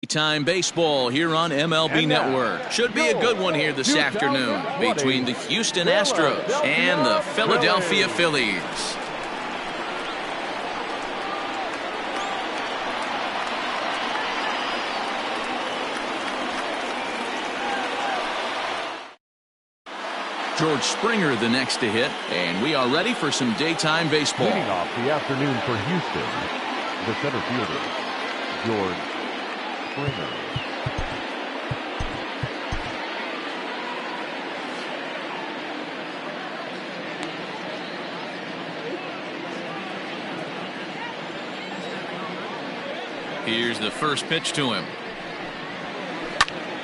Time baseball here on MLB Network. Should be a good one here this afternoon between the Houston Astros and the Philadelphia Phillies. George Springer the next to hit, and we are ready for some daytime baseball. Leading off the afternoon for Houston, the center fielder, George Springer. Here's the first pitch to him.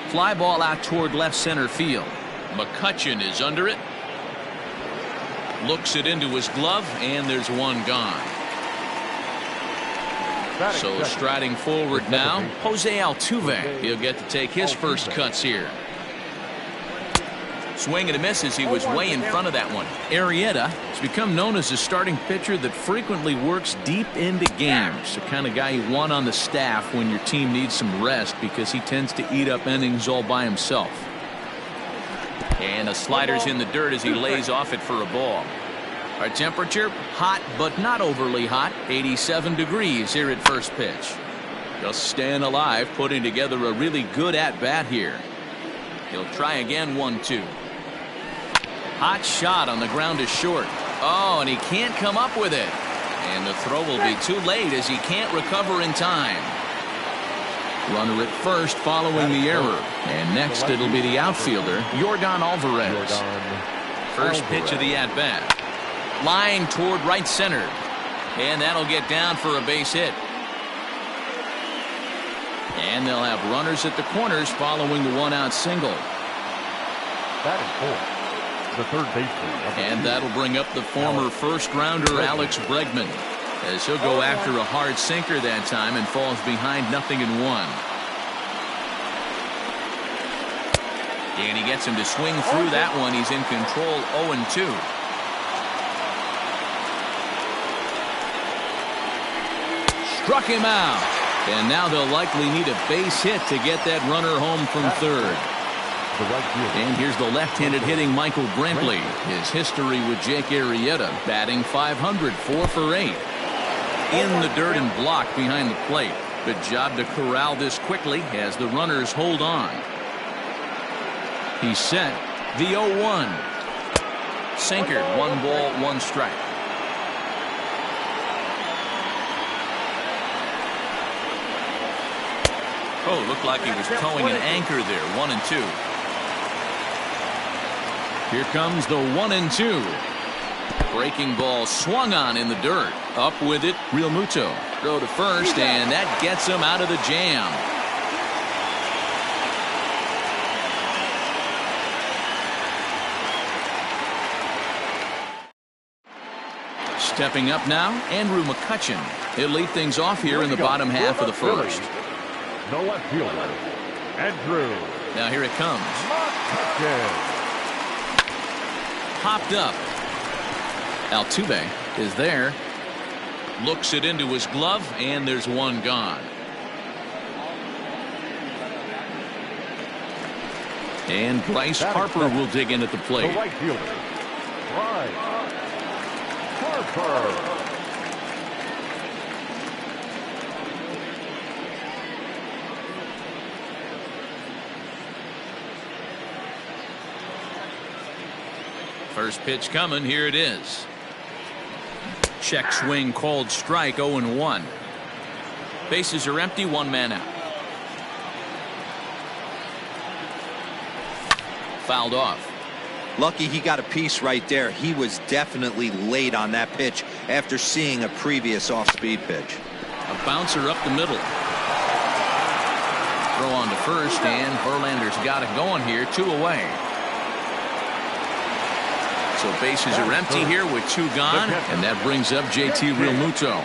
Fly ball out toward left center field. McCutchen is under it. Looks it into his glove, and there's one gone. So striding forward now, Jose Altuve. He'll get to take his first cuts here. Swing and a miss as he was way in front of that one. Arrieta has become known as a starting pitcher that frequently works deep into games. The kind of guy you want on the staff when your team needs some rest because he tends to eat up innings all by himself. And the slider's in the dirt as he lays off it for a ball. Our temperature, hot but not overly hot, 87 degrees here at first pitch. Just staying alive, putting together a really good at-bat here. He'll try again, 1-2. Hot shot on the ground is short. Oh, and he can't come up with it. And the throw will be too late as he can't recover in time. Runner at first following the error. And next it'll be the outfielder, Yordan Alvarez. First pitch of the at-bat. Line toward right center. And that'll get down for a base hit. And they'll have runners at the corners following the one-out single. Batting fourth, the third baseman. And that'll bring up the former first-rounder Alex Bregman, as he'll go after a hard sinker that time and falls behind 0-1. And he gets him to swing through that one. He's in control, 0-2. Struck him out. And now they'll likely need a base hit to get that runner home from third. And here's the left-handed hitting Michael Brantley. His history with Jake Arrieta, batting .500, 4 for 8. In the dirt and blocked behind the plate. Good job to corral this quickly as the runners hold on. He's set. The 0-1. Sinker, 1 ball, 1 strike. Oh, looked like he was towing an anchor there. 1-2. Here comes the 1-2. Breaking ball swung on in the dirt. Up with it, Real Muto. Throw to first, and that gets him out of the jam. Stepping up now, Andrew McCutchen. He'll lead things off here in the bottom half of the first. The left fielder, Andrew. Now here it comes. Popped up. Altuve is there. Looks it into his glove, and there's one gone. And Bryce Harper will dig in at the plate. The right fielder, Bryce Harper. First pitch coming. Here it is. Check swing called strike. 0-1. Bases are empty. 1 man out. Fouled off. Lucky he got a piece right there. He was definitely late on that pitch after seeing a previous off-speed pitch. A bouncer up the middle. Throw on to first, and Verlander's got it going here. 2 away. So bases are empty here with 2 gone, and that brings up JT Realmuto.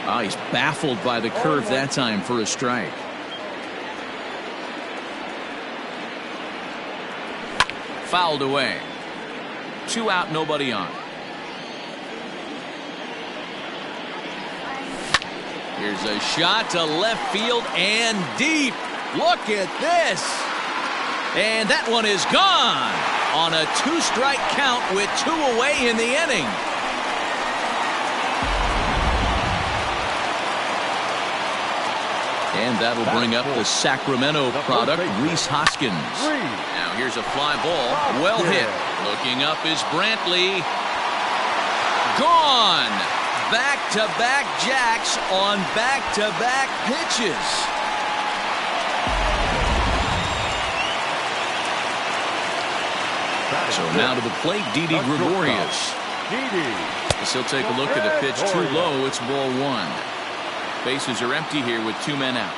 Oh, he's baffled by the curve that time for a strike. Fouled away. 2 out, nobody on. Here's a shot to left field and deep. Look at this. And that one is gone on a 2-strike count with 2 away in the inning. And that'll bring up the Sacramento product, Rhys Hoskins. Now here's a fly ball. Well hit. Looking up is Brantley. Gone. Back-to-back jacks on back-to-back pitches. So now to the plate, Didi Gregorius. As he'll take a look at the pitch too low. It's ball 1. Bases are empty here with 2 men out.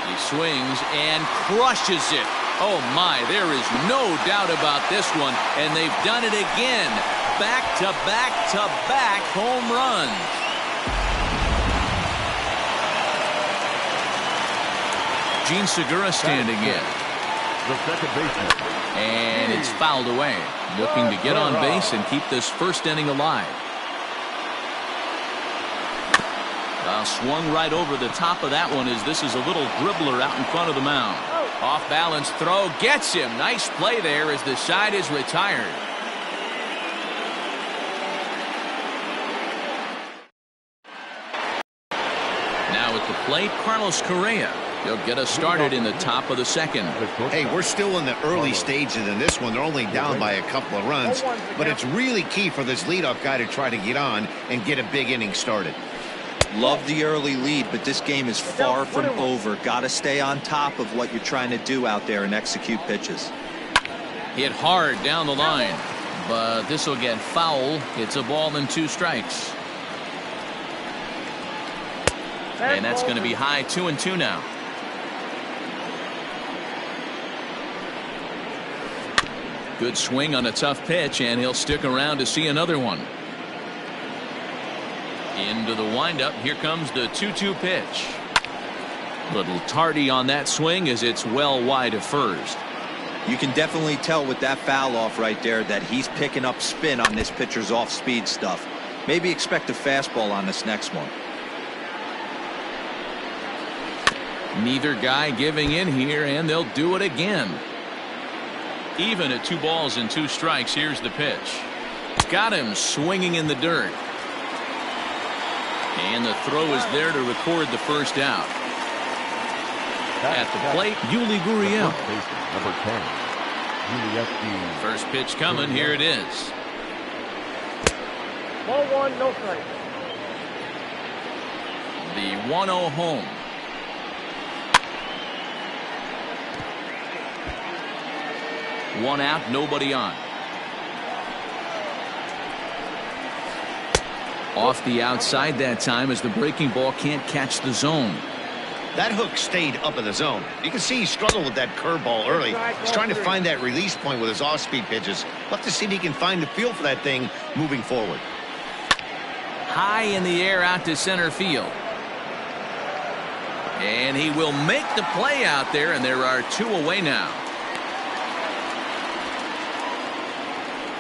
He swings and crushes it. Oh my, there is no doubt about this one. And they've done it again. Back-to-back-to-back home runs. Gene Segura standing in. The second baseman. And it's fouled away. Looking to get on base and keep this first inning alive. Swung right over the top of that one as this is a little dribbler out in front of the mound. Off balance throw gets him. Nice play there as the side is retired. Now at the plate, Carlos Correa. He'll get us started in the top of the second. Hey, we're still in the early stages in this one. They're only down by a couple of runs, but it's really key for this leadoff guy to try to get on and get a big inning started. Love the early lead, but this game is far from over. Got to stay on top of what you're trying to do out there and execute pitches. Hit hard down the line, but this will get foul. It's a ball and 2 strikes. And that's going to be high 2-2 now. Good swing on a tough pitch, and he'll stick around to see another one. Into the windup. Here comes the 2-2 pitch. Little tardy on that swing as it's well wide of first. You can definitely tell with that foul off right there that he's picking up spin on this pitcher's off-speed stuff. Maybe expect a fastball on this next one. Neither guy giving in here, and they'll do it again. Even at 2 balls and 2 strikes. Here's the pitch. Got him swinging in the dirt. And the throw is there to record the first out. At the plate, Yuli Gurriel. Number 10. First pitch coming. Here it is. Ball 1, no strike. The 1-0 home. One out, nobody on. Off the outside that time as the breaking ball can't catch the zone. That hook stayed up in the zone. You can see he struggled with that curveball early. He's trying to find that release point with his off-speed pitches. We'll have to see if he can find the feel for that thing moving forward. High in the air out to center field. And he will make the play out there, and there are 2 away now.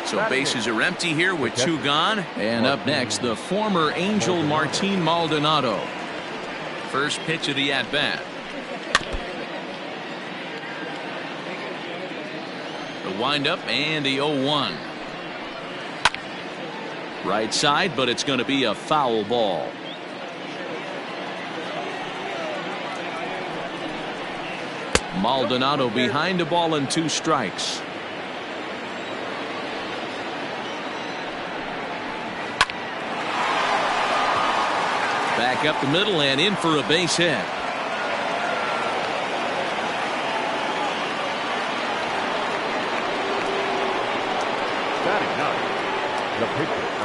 So bases are empty here with 2 gone. And up next, the former Angel Martin Maldonado. First pitch of the at-bat. The windup and the 0-1. Right side, but it's going to be a foul ball. Maldonado behind the ball and 2 strikes. Back up the middle and in for a base hit.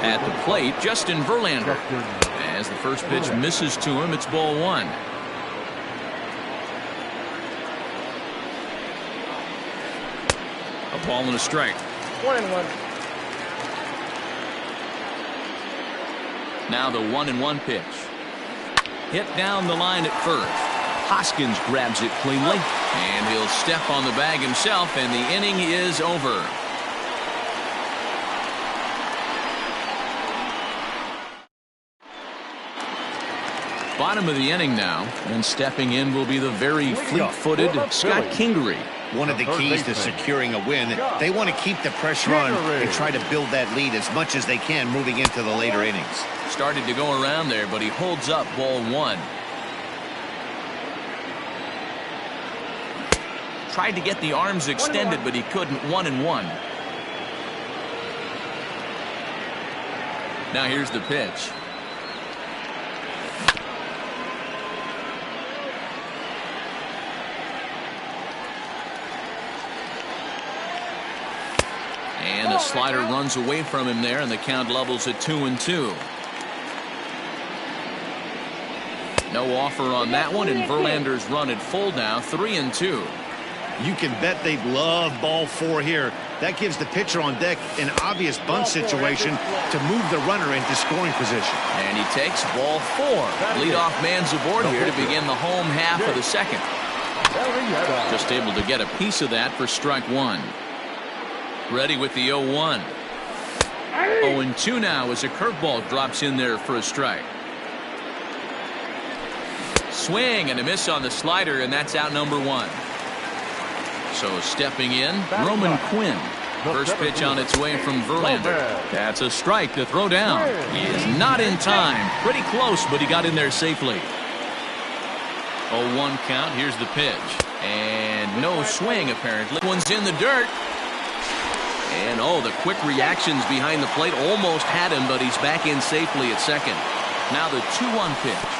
At the plate, Justin Verlander. As the first pitch misses to him, it's ball 1. A ball and a strike. 1-1. Now the 1-1 pitch. Hit down the line at first. Hoskins grabs it cleanly, and he'll step on the bag himself, and the inning is over. Bottom of the inning now, and stepping in will be the very fleet-footed Scott Kingery. One of the keys to securing a win, they want to keep the pressure on and try to build that lead as much as they can moving into the later innings. Started to go around there, but he holds up ball one. Tried to get the arms extended, but he couldn't. 1-1. Now here's the pitch. And the slider runs away from him there, and the count levels at 2-2. No offer on that one, and Verlander's run at full now, 3-2. You can bet they'd love ball four here. That gives the pitcher on deck an obvious bunt situation to move the runner into scoring position. And he takes ball four. Leadoff man's aboard here to begin the home half of the second. Just able to get a piece of that for strike one. Ready with the 0-1. 0-2 now as a curveball drops in there for a strike. Swing and a miss on the slider, and that's out number one. So stepping in, Roman Quinn. First pitch on its way from Verlander. That's a strike to throw down. He is not in time. Pretty close, but he got in there safely. 0-1 count. Here's the pitch. And no swing, apparently. One's in the dirt. And, oh, the quick reactions behind the plate almost had him, but he's back in safely at second. Now the 2-1 pitch.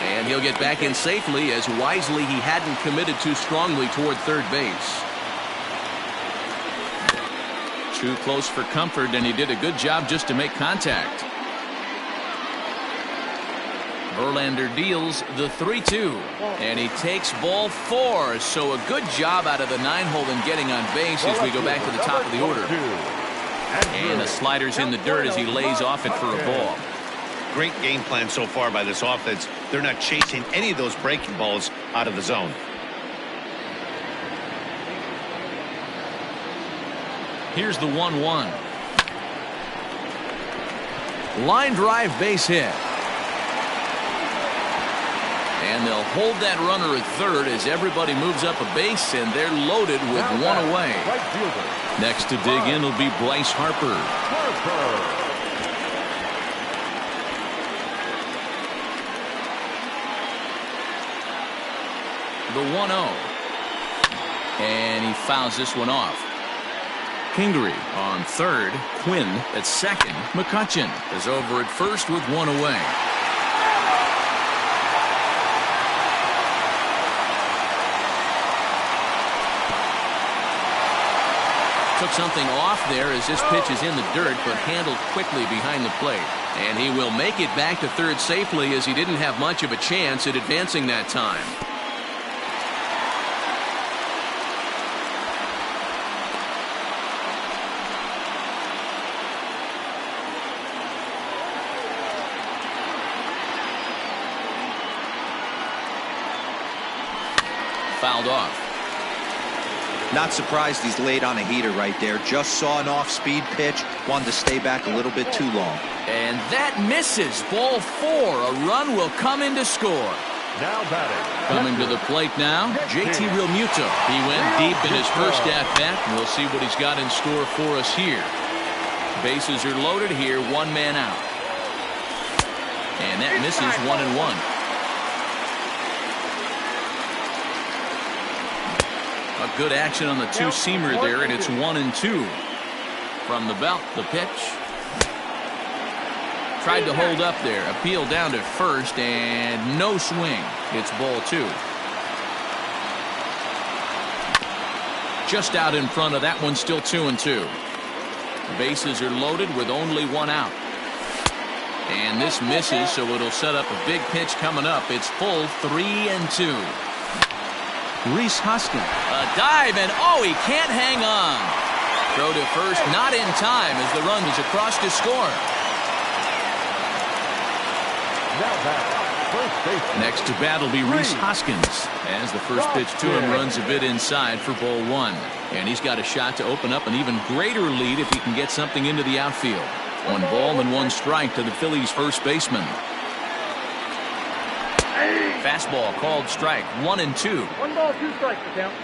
And he'll get back in safely, as wisely he hadn't committed too strongly toward third base. Too close for comfort, and he did a good job just to make contact. Verlander deals the 3-2, and he takes ball four. So a good job out of the 9-hole in getting on base as we go back to the top of the order. And the slider's in the dirt as he lays off it for a ball. Great game plan so far by this offense. They're not chasing any of those breaking balls out of the zone. Here's the 1-1. Line drive base hit. And they'll hold that runner at third as everybody moves up a base, and they're loaded with one away. Next to dig in will be Bryce Harper. The 1-0. And he fouls this one off. Kingery on third. Quinn at second. McCutchen is over at first with one away. Took something off there as this pitch is in the dirt, but handled quickly behind the plate. And he will make it back to third safely, as he didn't have much of a chance at advancing that time. Fouled off. Not surprised he's laid on a heater right there. Just saw an off-speed pitch. Wanted to stay back a little bit too long. And that misses. Ball four. A run will come in to score. Now batting. Coming to the plate now, JT Realmuto. He went deep in his first at-bat, and we'll see what he's got in store for us here. Bases are loaded here. One man out. And that misses. 1-1. A good action on the two-seamer there, and it's 1-2. From the belt, the pitch. Tried to hold up there. Appeal down to first, and no swing. It's ball two. Just out in front of that one, still 2-2. Bases are loaded with only one out. And this misses, so it'll set up a big pitch coming up. It's full 3-2. Rhys Hoskins. A dive, and oh, he can't hang on. Throw to first, not in time as the run is across to score. Next to bat will be Rhys Hoskins, as the first pitch to him runs a bit inside for ball one. And he's got a shot to open up an even greater lead if he can get something into the outfield. 1 ball and 1 strike to the Phillies' first baseman. Fastball called strike 1-2. 1 ball, 2 strikes to count.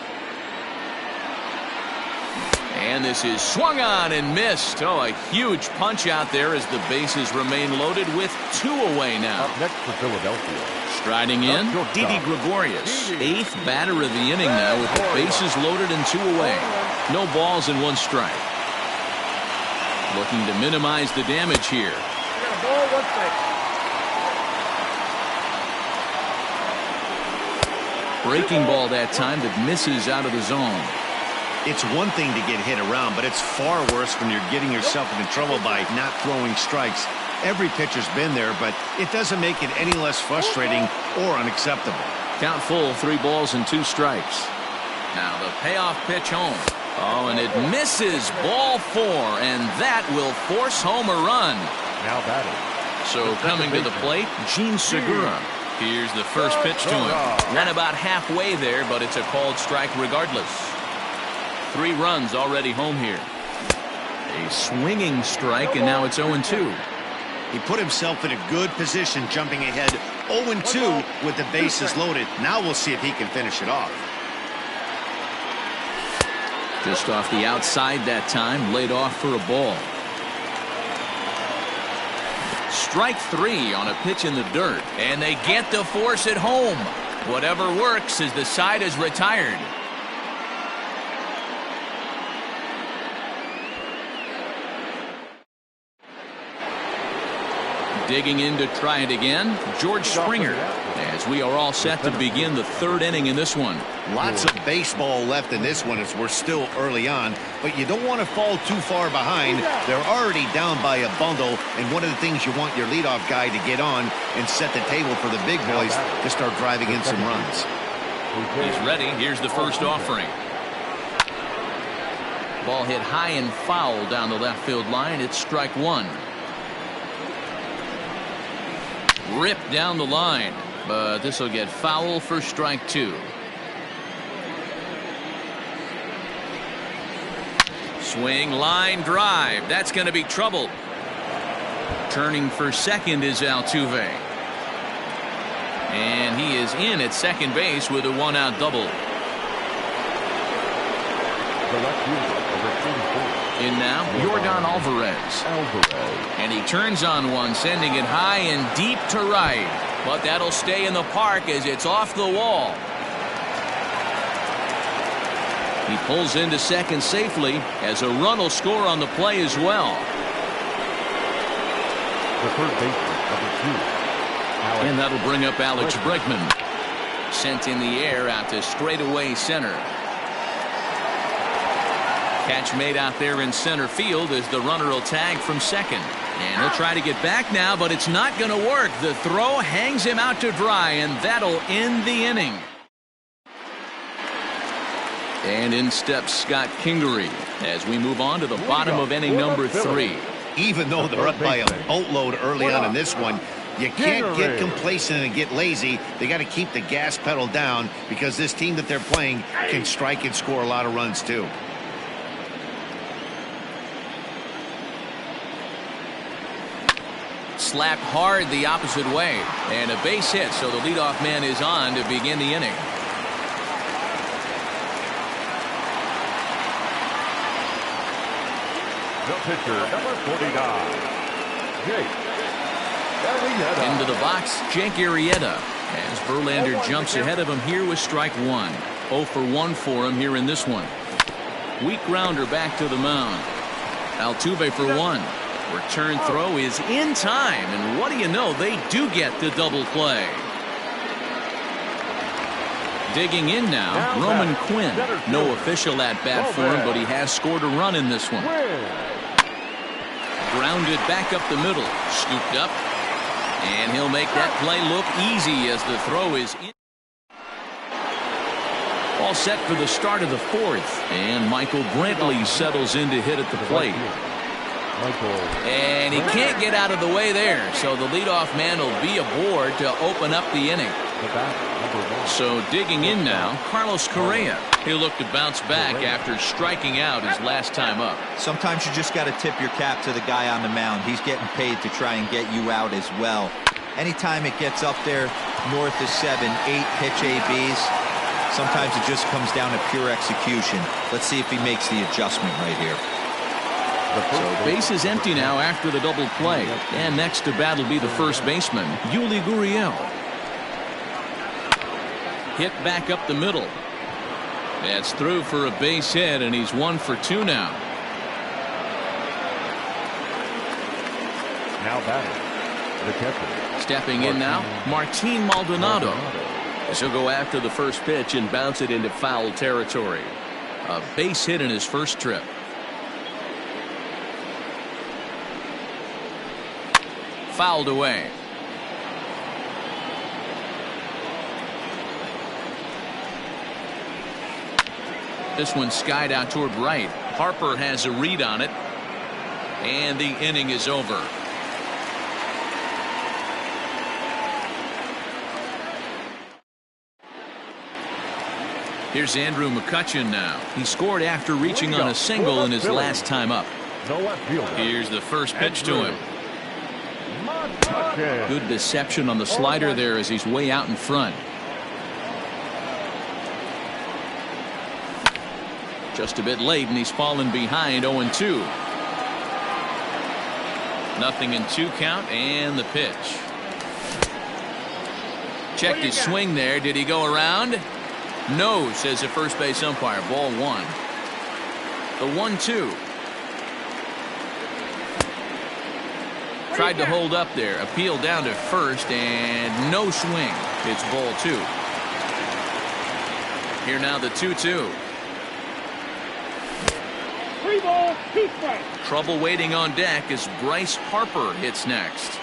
And this is swung on and missed. Oh, a huge punch out there as the bases remain loaded with 2 away now. Up next for Philadelphia. Striding in, Didi Gregorius. 8th batter of the inning now with the bases loaded and 2 away. No balls and 1 strike. Looking to minimize the damage here. We got a ball, 1 strike. Breaking ball that time that misses out of the zone. It's one thing to get hit around, but it's far worse when you're getting yourself into trouble by not throwing strikes. Every pitcher's been there, but it doesn't make it any less frustrating or unacceptable. Count full, 3 balls and 2 strikes. Now the payoff pitch home. Oh, and it misses, ball 4, and that will force home a run. Now batting. So coming to the plate, Gene Segura. Here's the first pitch to him. Ran about halfway there, but it's a called strike regardless. 3 runs already home here. A swinging strike, and now it's 0-2. He put himself in a good position jumping ahead 0-2 with the bases loaded. Now we'll see if he can finish it off. Just off the outside that time, laid off for a ball. Strike 3 on a pitch in the dirt, and they get to force it home. Whatever works as the side is retired. Digging in to try it again, George Springer, as we are all set to begin the 3rd inning in this one. Lots of baseball left in this one as we're still early on, but you don't want to fall too far behind. They're already down by a bundle, and one of the things you want your leadoff guy to get on and set the table for the big boys to start driving in some runs. He's ready. Here's the first offering. Ball hit high and foul down the left field line. It's strike 1. Ripped down the line, but this will get foul for strike 2. Swing, line drive. That's going to be trouble. Turning for second is Altuve. And he is in at second base with a 1-out double. The left fielder, number 44. In now, Yordan Alvarez. And he turns on one, sending it high and deep to right. But that'll stay in the park as it's off the wall. He pulls into second safely as a run will score on the play as well. The third baseman, number 2. And that'll bring up Alex Bregman. Sent in the air out to straightaway center. Catch made out there in center field as the runner will tag from second. And he'll try to get back now, but it's not going to work. The throw hangs him out to dry, and that'll end the inning. And in steps Scott Kingery as we move on to the bottom of inning number 3. Even though they're up by a boatload early on in this one, you can't get complacent and get lazy. They got to keep the gas pedal down because this team that they're playing can strike and score a lot of runs too. Slapped hard the opposite way, and a base hit, so the leadoff man is on to begin the inning. The pitcher, number 49, Jake Arrieta. Into the box, Jake Arrieta, as Verlander jumps ahead of him here with strike 1. 0 for 1 for him here in this one. Weak grounder back to the mound. Altuve for 1. Return throw is in time, and what do you know, they do get the double play. Digging in now, Roman Quinn. No official at bat for him, but he has scored a run in this one. Grounded back up the middle, scooped up, and he'll make that play look easy as the throw is in. All set for the start of the 4th, and Michael Brantley settles in to hit at the plate. And he can't get out of the way there, so the leadoff man will be aboard to open up the inning. The batter, number 1. So digging in now, Carlos Correa. He'll look to bounce back after striking out his last time up. Sometimes you just got to tip your cap to the guy on the mound. He's getting paid to try and get you out as well. Anytime it gets up there north of 7, 8 pitch ABs, sometimes it just comes down to pure execution. Let's see if he makes the adjustment right here. So base is empty now after the double play. And next to bat will be the first baseman, Yuli Gurriel. Hit back up the middle. That's through for a base hit, and he's 1 for 2 now. Now batting, the catcher. Stepping in now, Martin Maldonado. As he'll go after the first pitch and bounce it into foul territory. A base hit in his first trip. Fouled away. This one skied out toward right. Harper has a read on it. And the inning is over. Here's Andrew McCutchen now. He scored after reaching on a single in his last time up. Here's the first pitch to him. Good deception on the slider there as he's way out in front. Just a bit late, and he's fallen behind 0-2. Nothing in 2 count, and the pitch. Checked his swing there. Did he go around? No, says the first base umpire. Ball 1. The 1-2. Tried to hold up there. Appeal down to first, and no swing. It's ball 2. Here now the 2-2. 3 balls, 2 strikes. Trouble waiting on deck as Bryce Harper hits next.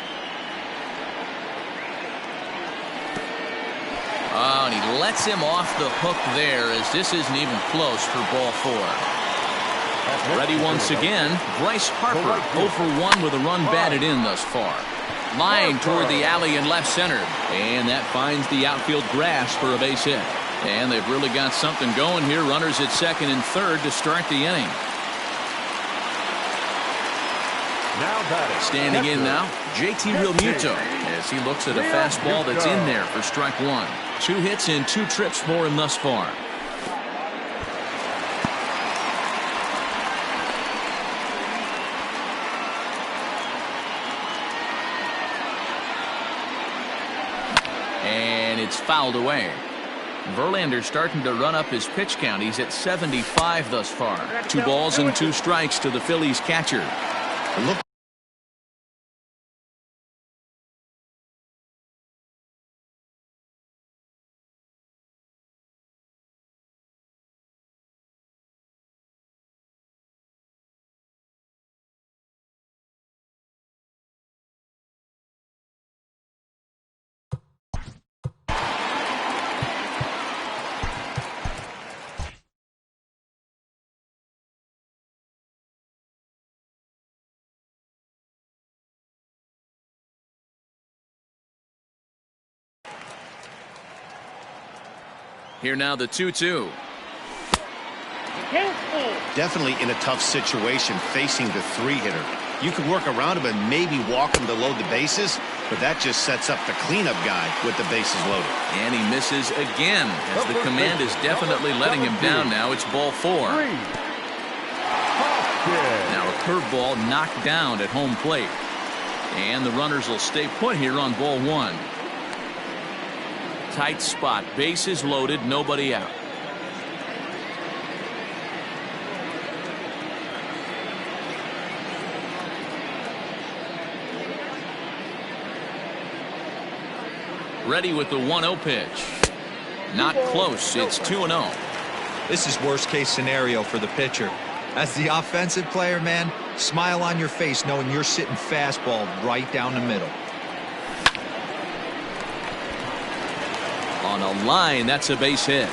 Oh, and he lets him off the hook there as this isn't even close for ball 4. Ready once again, Bryce Harper 0 for 1 with a run batted in thus far. Line toward the alley in left center, and that finds the outfield grass for a base hit. And they've really got something going here. Runners at second and third to start the inning. Standing in now, JT Realmuto as he looks at a fastball that's in there for strike 1. 2 hits in 2 trips for him thus far. And it's fouled away. Verlander starting to run up his pitch count. He's at 75 thus far. 2 balls and 2 strikes to the Phillies catcher. Look. Here now the 2-2. Definitely in a tough situation facing the 3-hitter. You could work around him and maybe walk him to load the bases, but that just sets up the cleanup guy with the bases loaded. And he misses again as the command is definitely letting him down now. It's ball 4. Now a curveball knocked down at home plate. And the runners will stay put here on ball 1. Tight spot, bases loaded, nobody out. Ready with the 1-0 pitch. Not close. It's 2-0. This is worst case scenario for the pitcher. As the offensive player, man, smile on your face knowing you're sitting fastball right down the middle. On a line, that's a base hit.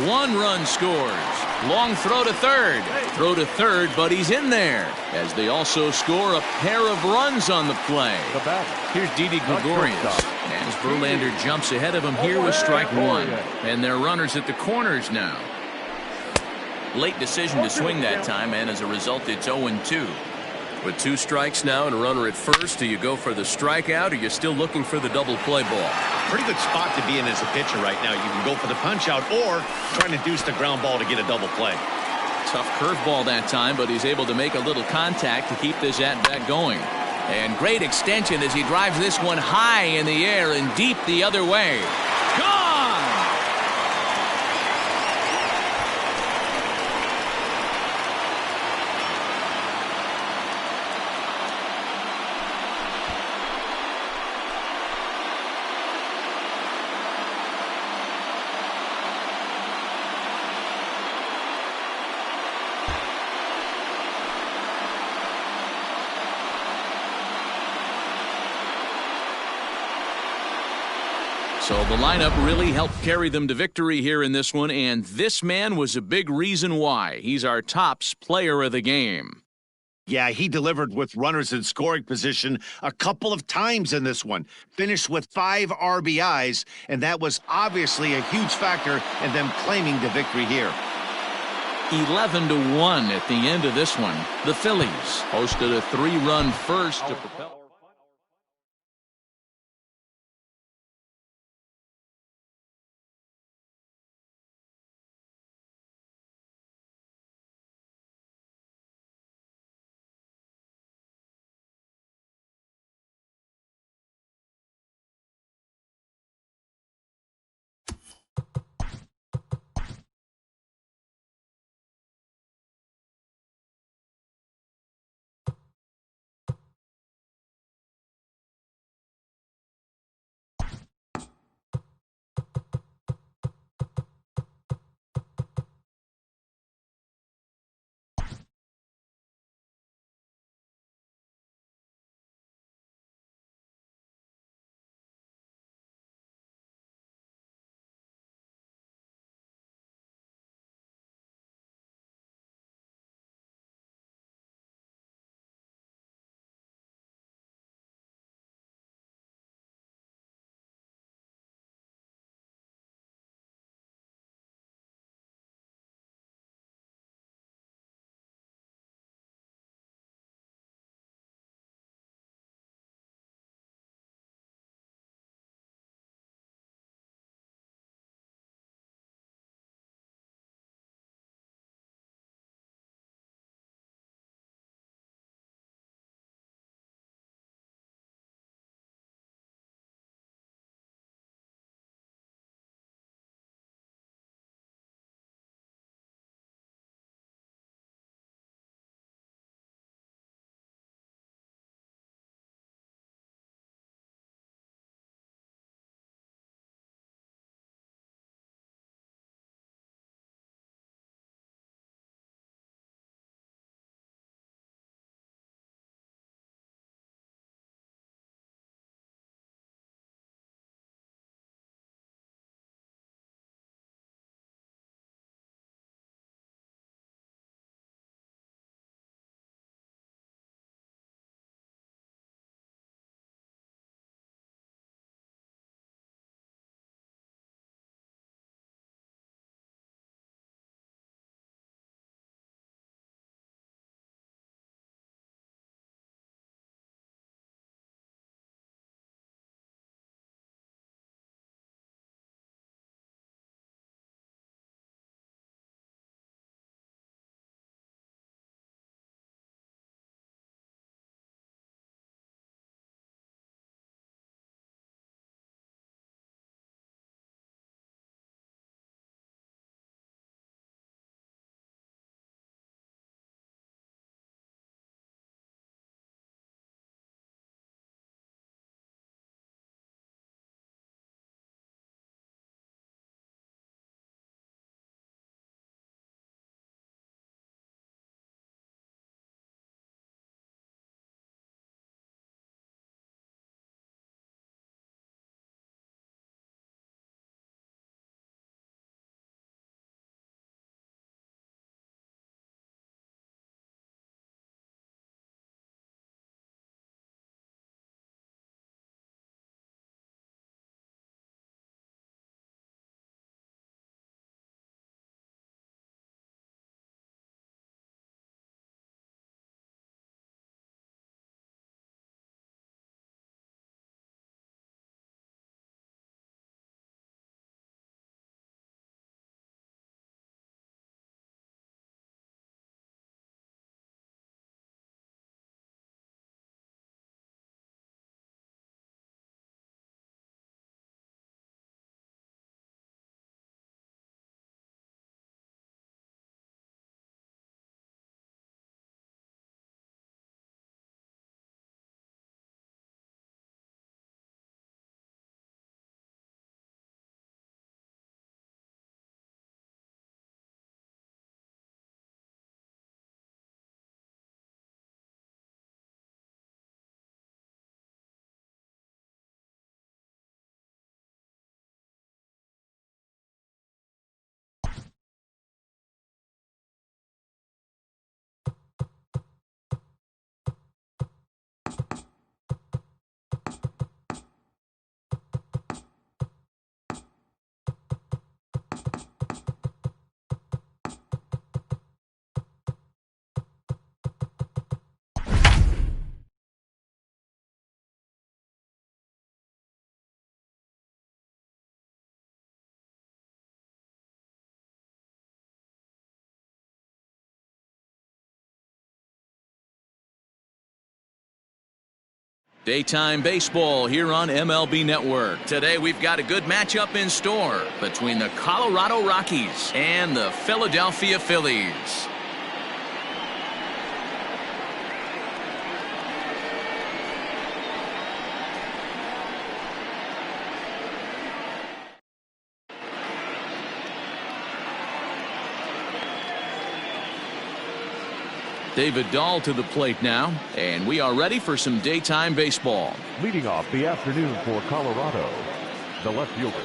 One run scores. Long throw to third. Throw to third, but he's in there, as they also score a pair of runs on the play. The batter. Here's Didi Gregorius, as Verlander jumps ahead of him here with strike one. And they're runners at the corners now. Late decision to swing that time, and as a result, it's 0-2. With 2 strikes now and a runner at first, do you go for the strikeout, or you're still looking for the double play ball? Pretty good spot to be in as a pitcher right now. You can go for the punch out or trying to deuce the ground ball to get a double play. Tough curveball that time, but he's able to make a little contact to keep this at-bat going. And great extension as he drives this one high in the air and deep the other way. Gone! So the lineup really helped carry them to victory here in this one, and this man was a big reason why. He's our tops player of the game. Yeah, he delivered with runners in scoring position a couple of times in this one. Finished with 5 RBIs, and that was obviously a huge factor in them claiming the victory here. 11-1 at the end of this one. The Phillies posted a 3-run first to propel. Daytime baseball here on MLB Network. Today we've got a good matchup in store between the Colorado Rockies and the Philadelphia Phillies. David Dahl to the plate now, and we are ready for some daytime baseball. Leading off the afternoon for Colorado, the left fielder.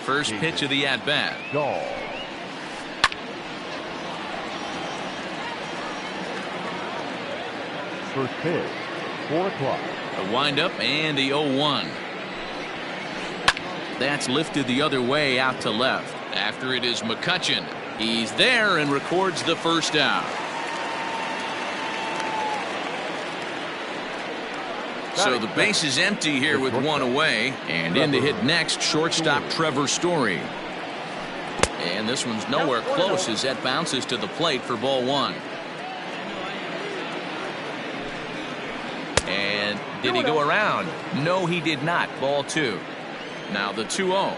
First pitch of the at-bat. Dahl. First pitch, 4 o'clock. A windup and the 0-1. That's lifted the other way out to left. After it is McCutchen. He's there and records the first out. So the base is empty here with one away, and in to hit next, shortstop Trevor Story. And this one's nowhere close as that bounces to the plate for ball 1. And did he go around? No, he did not. Ball 2. Now the 2-0.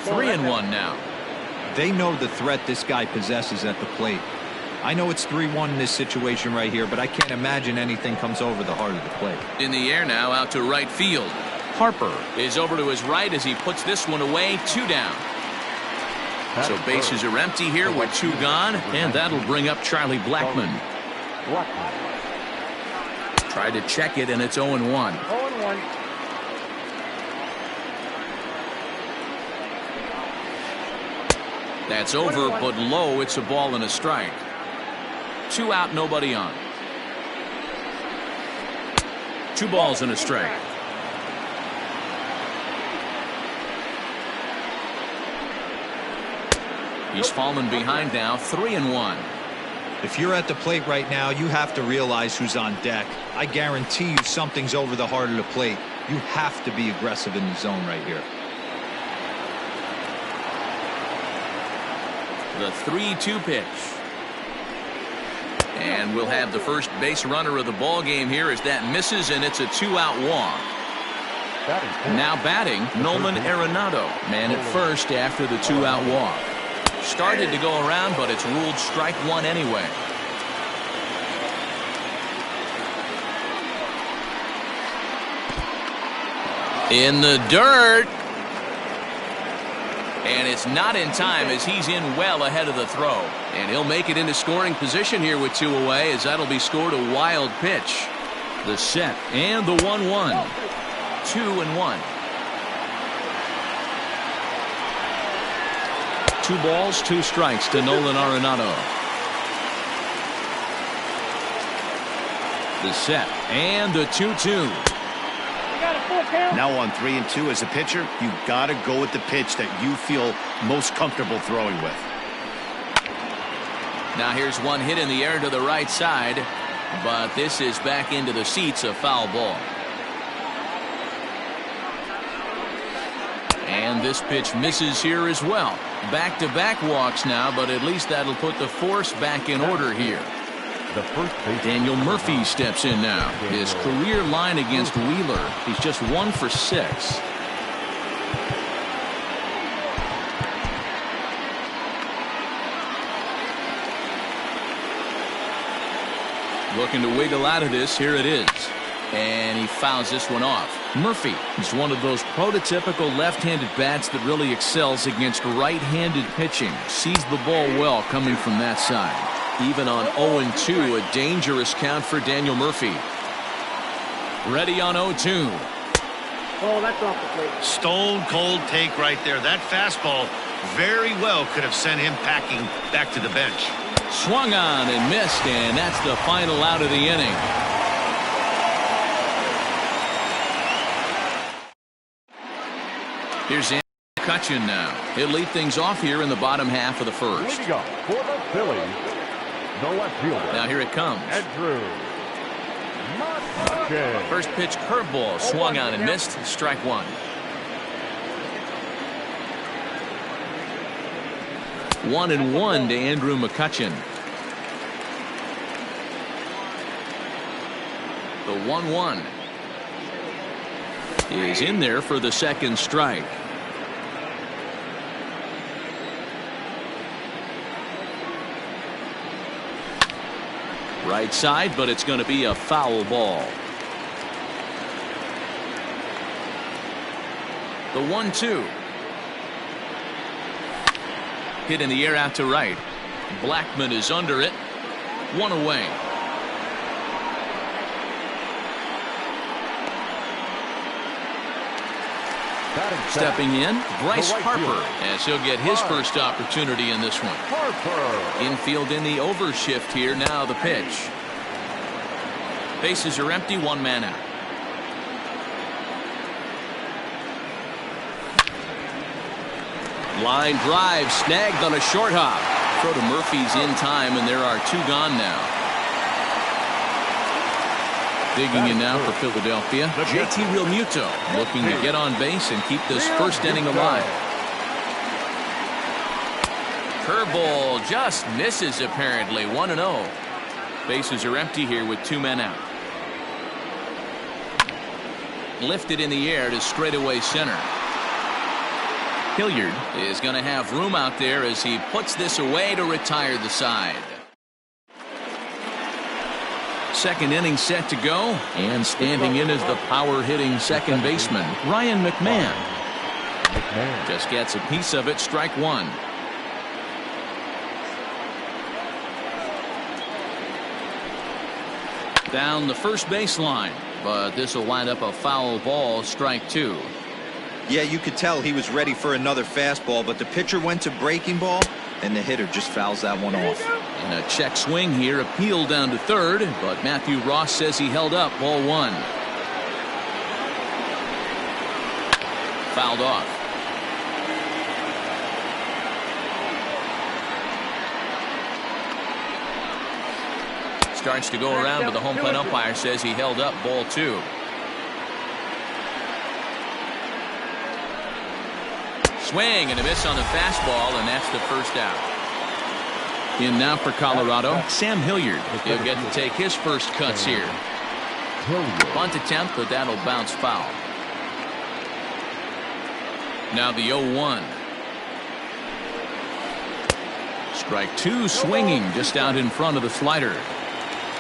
Three and 1 now. They know the threat this guy possesses at the plate. I know it's 3-1 in this situation right here, but I can't imagine anything comes over the heart of the plate. In the air now, out to right field. Harper is over to his right as he puts this one away. 2 down. So bases are empty here with 2 gone, and that'll bring up Charlie Blackmon. Tried to check it, and it's 0-1. 0-1. That's over, but low. It's a ball and a strike. 2 out, nobody on. 2 balls and a strike. He's fallen behind now, 3-1. If you're at the plate right now, you have to realize who's on deck. I guarantee you something's over the heart of the plate. You have to be aggressive in the zone right here. The 3-2 pitch. And we'll have the first base runner of the ball game here as that misses, and it's a 2-out walk. Now batting, Nolan Arenado. Man at first after the 2-out walk. Started to go around, but it's ruled strike 1 anyway. In the dirt. And it's not in time as he's in well ahead of the throw. And he'll make it into scoring position here with 2 away as that'll be scored a wild pitch. The set and the 1-1. 2-1. 2 balls, 2 strikes to Nolan Arenado. The set and the 2-2. Now on 3-2 as a pitcher, you got to go with the pitch that you feel most comfortable throwing with. Now here's one hit in the air to the right side, but this is back into the seats, a foul ball. And this pitch misses here as well. Back-to-back walks now, but at least that'll put the force back in order here. Daniel Murphy steps in now. His career line against Wheeler, he's just 1 for 6. Looking to wiggle out of this. Here it is. And he fouls this one off. Murphy is one of those prototypical left-handed bats that really excels against right-handed pitching. Sees the ball well coming from that side. Even on 0-2, a dangerous count for Daniel Murphy. Ready on 0-2. Oh, that's off the plate. Stone cold take right there. That fastball very well could have sent him packing back to the bench. Swung on and missed, and that's the final out of the inning. Here's Andy McCutchen now. He'll lead things off here in the bottom half of the first. Leading off for the Phillies, the left fielder. Now here it comes. Andrew McCutchen. First pitch curveball, swung on and missed. Strike 1. 1-1 to Andrew McCutcheon. The 1-1 is in there for the second strike. Right side, but it's going to be a foul ball. The 1-2. Hit in the air out to right. Blackman is under it. One away. Stepping in, Bryce Harper, as he'll get his first opportunity in this one. Infield in the overshift here. Now the pitch. Bases are empty, one man out. Line drive snagged on a short hop. Throw to Murphy's in time, and there are two gone now. Digging in now for Philadelphia, JT Realmuto looking to get on base and keep this first inning alive. Curveball just misses apparently. 1-0. Bases are empty here with two men out. Lifted in the air to straightaway center. Hilliard is going to have room out there as he puts this away to retire the side. Second inning set to go, and standing in is the power-hitting second baseman, Ryan McMahon. Just gets a piece of it, strike one. Down the first baseline, but this will wind up a foul ball, strike two. Yeah, you could tell he was ready for another fastball, but the pitcher went to breaking ball, and the hitter just fouls that one off. And a check swing here, appeal down to third, but Matthew Ross says he held up, ball one. Fouled off. Starts to go around, but the home plate umpire says he held up, ball two. Swing and a miss on the fastball, and that's the first out. In now for Colorado, Sam Hilliard. He'll get to take his first cuts here. Bunt attempt, but that'll bounce foul. Now the 0-1. Strike two, swinging just out in front of the slider.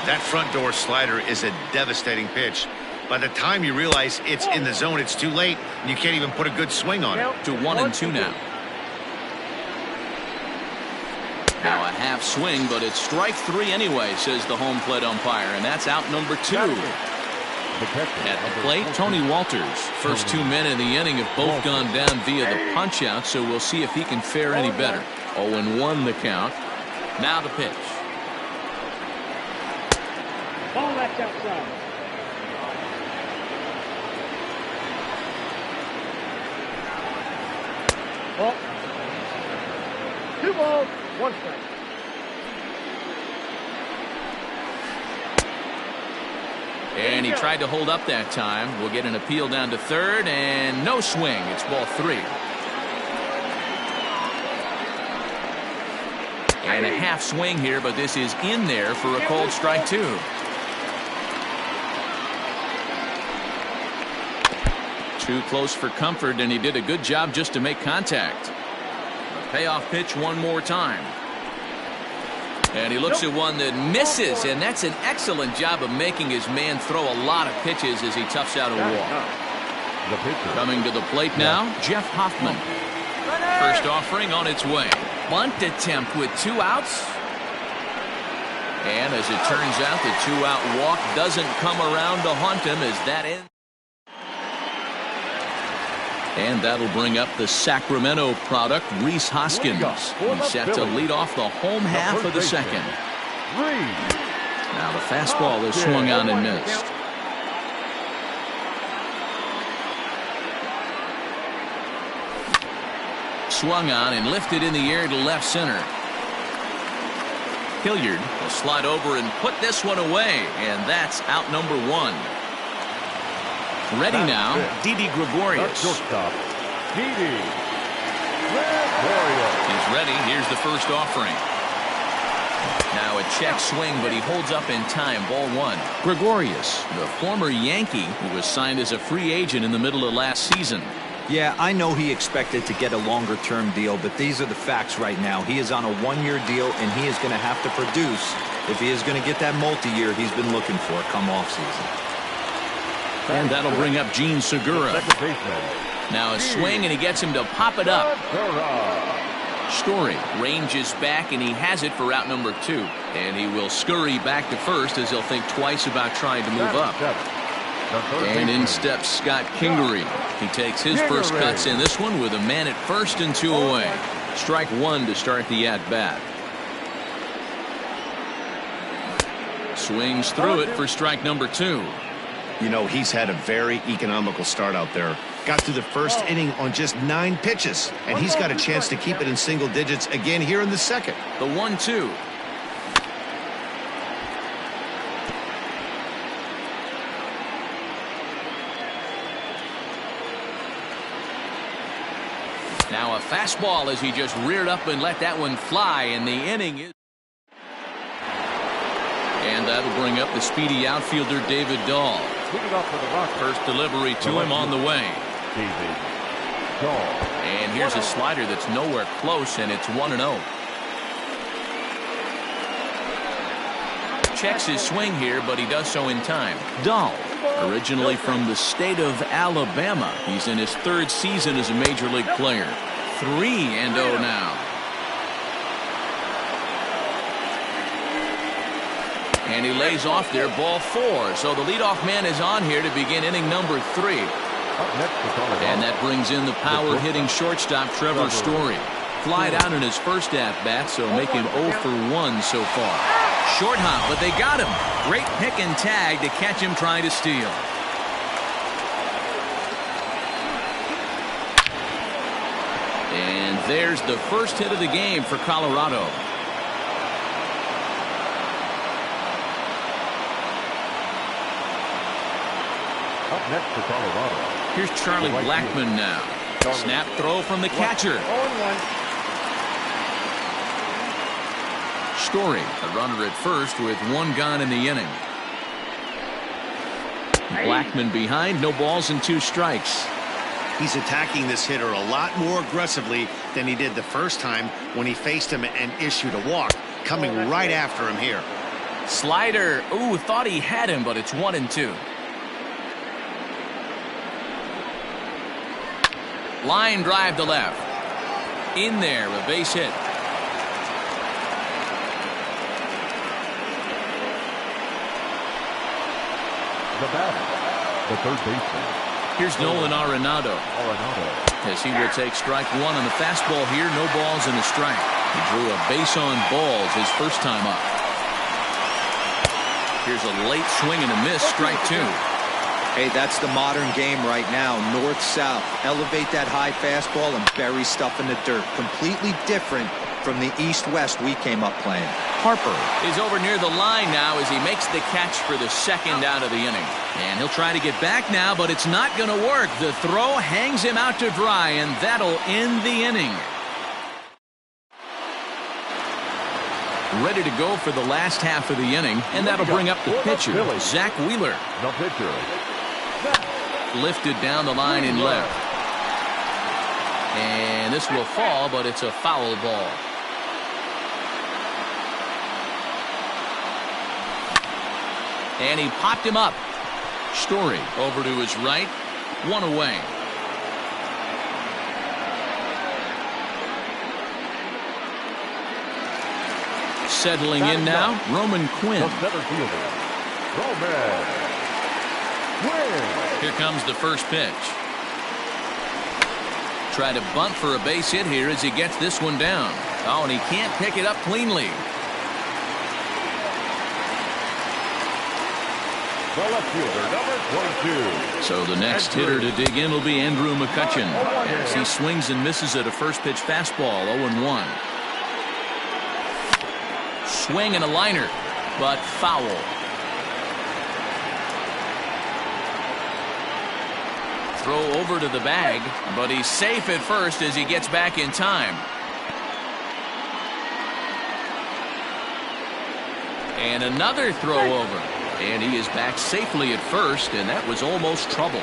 That front door slider is a devastating pitch. By the time you realize it's in the zone, it's too late, and you can't even put a good swing on it. To 1-2 now. Now a half swing, but it's strike three anyway, says the home plate umpire, and that's out number two. At the plate, Tony Walters. First two men in the inning have both gone down via the punch-out, so we'll see if he can fare any better. 0-1 the count. Now the pitch. Ball that's outside. Ball. 2 balls, 1 strike. And he tried to hold up that time. We'll get an appeal down to third, and no swing. It's ball three. And a half swing here, but this is in there for a called strike two. Too close for comfort, and he did a good job just to make contact. A payoff pitch one more time. And he looks at one that misses, and that's an excellent job of making his man throw a lot of pitches as he toughs out a walk. Coming to the plate now, Jeff Hoffman. First offering on its way. Bunt attempt with 2 outs. And as it turns out, the 2-out walk doesn't come around to haunt him as that ends. And that'll bring up the Sacramento product, Rhys Hoskins. He's set to lead off the home half of the second. Now the fastball is swung on and missed. Swung on and lifted in the air to left center. Hilliard will slide over and put this one away, and that's out number 1. Ready now, Didi Gregorius. His Ready, here's the first offering. Now a check swing, but he holds up in time. Ball one. Gregorius, the former Yankee who was signed as a free agent in the middle of last season. Yeah, I know he expected to get a longer-term deal, but these are the facts right now. He is on a one-year deal, and he is going to have to produce if he is going to get that multi-year he's been looking for come off-season. And that'll bring up Gene Segura. Now a swing, and he gets him to pop it up. Story ranges back, and he has it for route number 2. And he will scurry back to first as he'll think twice about trying to move up. And in steps Scott Kingery. He takes his first cuts in this one with a man at first and 2 away. Strike 1 to start the at-bat. Swings through it for strike number 2. You know, he's had a very economical start out there. Got through the first inning on just 9 pitches, and he's got a chance to keep it in single digits again here in the second. The 1-2. Now a fastball as he just reared up and let that one fly, and the inning is... And that'll bring up the speedy outfielder David Dahl. First delivery to him on the way. And here's a slider that's nowhere close, and it's 1-0. Checks his swing here, but he does so in time. Dahl, originally from the state of Alabama. He's in his 3rd season as a major league player. 3-0 now. And he lays off there, ball 4. So the leadoff man is on here to begin inning number 3. And that brings in the power-hitting shortstop Trevor Story. Flied out in his first at-bat, so make him 0 for 1 so far. Short hop, but they got him. Great pick and tag to catch him trying to steal. And there's the first hit of the game for Colorado. Up next for Colorado. Here's Charlie Blackmon now. Snap throw from the catcher. Story, a runner at first with 1 gone in the inning. Blackmon behind, no balls and 2 strikes. He's attacking this hitter a lot more aggressively than he did the first time when he faced him and issued a walk. Coming right after him here. Slider, ooh, thought he had him, but it's 1-2. Line drive to left. In there, a base hit. The batter, the third baseman. Here's Nolan Arenado. As he will take strike 1 on the fastball here. No balls and a strike. He drew a base on balls his first time up. Here's a late swing and a miss. Strike 2. Hey, that's the modern game right now. North-south. Elevate that high fastball and bury stuff in the dirt. Completely different from the east-west we came up playing. Harper is over near the line now as he makes the catch for the second out of the inning. And he'll try to get back now, but it's not going to work. The throw hangs him out to dry, and that'll end the inning. Ready to go for the last half of the inning, and that'll bring up the pitcher, Zach Wheeler. The pitcher. Lifted down the line in left. And this will fall, but it's a foul ball. And he popped him up. Story over to his right. 1 away. Settling in now, Roman Quinn. The center fielder, Roman Quinn. Here comes the first pitch. Try to bunt for a base hit here as he gets this one down. Oh, and he can't pick it up cleanly. The left fielder, number 22. So the next hitter to dig in will be Andrew McCutchen as he swings and misses at a first pitch fastball. 0-1. Swing and a liner, but foul. Throw over to the bag, but he's safe at first as he gets back in time. And another throw over. And he is back safely at first, and that was almost trouble.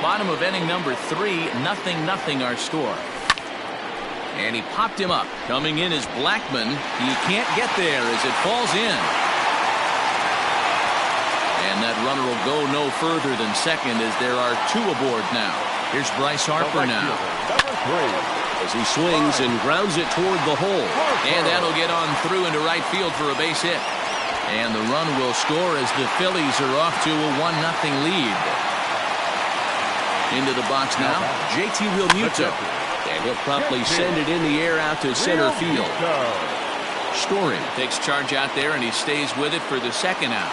Bottom of inning number 3, 0-0 our score. And he popped him up. Coming in is Blackman. He can't get there as it falls in. And that runner will go no further than second as there are 2 aboard now. Here's Bryce Harper now. As he swings and grounds it toward the hole. And that'll get on through into right field for a base hit. And the run will score as the Phillies are off to a 1-0 lead. Into the box now, JT Realmuto. And he'll promptly send it in the air out to center field. Story takes charge out there, and he stays with it for the second out.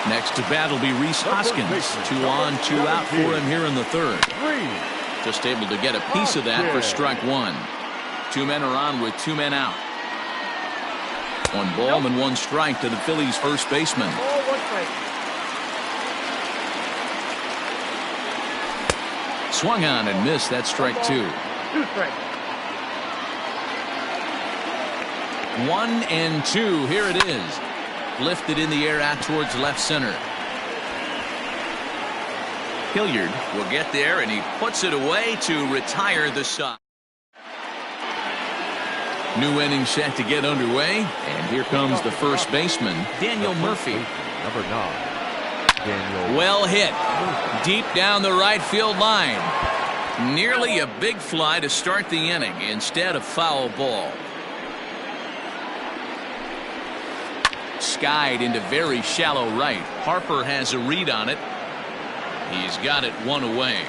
Next to bat will be Rhys Hoskins. 2 on, 2 out for him here in the third. Just able to get a piece of that for strike 1. 2 men are on with 2 men out. 1 ball and 1 strike to the Phillies' first baseman. Swung on and missed. That's strike 2. 1-2. Here it is. Lifted in the air out towards left center. Hilliard will get there, and he puts it away to retire the side. New inning set to get underway, and here comes the first baseman, Daniel Murphy. Number 9. Daniel. Well hit. Deep down the right field line. Nearly a big fly to start the inning. Instead, a foul ball. Skied into very shallow right. Harper has a read on it. He's got it 1 away.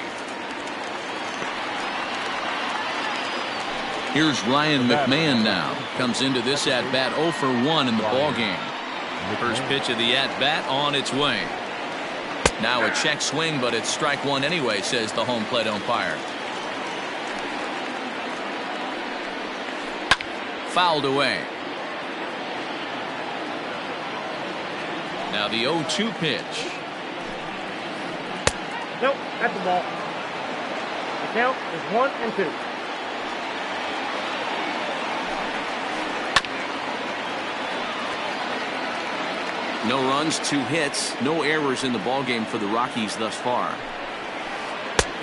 Here's Ryan McMahon now. Comes into this at-bat 0 for 1 in the ballgame. First pitch of the at-bat on its way. Now a check swing, but it's strike 1 anyway, says the home plate umpire. Fouled away. Now the 0-2 pitch. Nope, that's the ball. The count is 1-2. No runs, 2 hits, no errors in the ballgame for the Rockies thus far.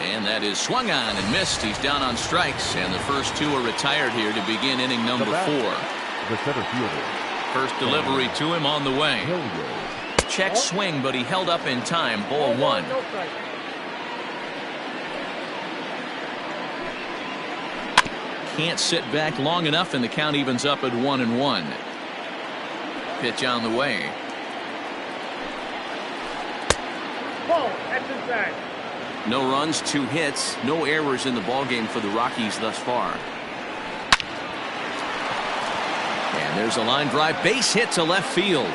And that is swung on and missed. He's down on strikes, and the first 2 are retired here to begin inning number 4. The center fielder. First delivery to him on the way. Check swing, but he held up in time. Ball 1. Can't sit back long enough, and the count evens up at 1-1. Pitch on the way. Ball, that's inside. No runs, 2 hits, no errors in the ballgame for the Rockies thus far. And there's a line drive, base hit to left field.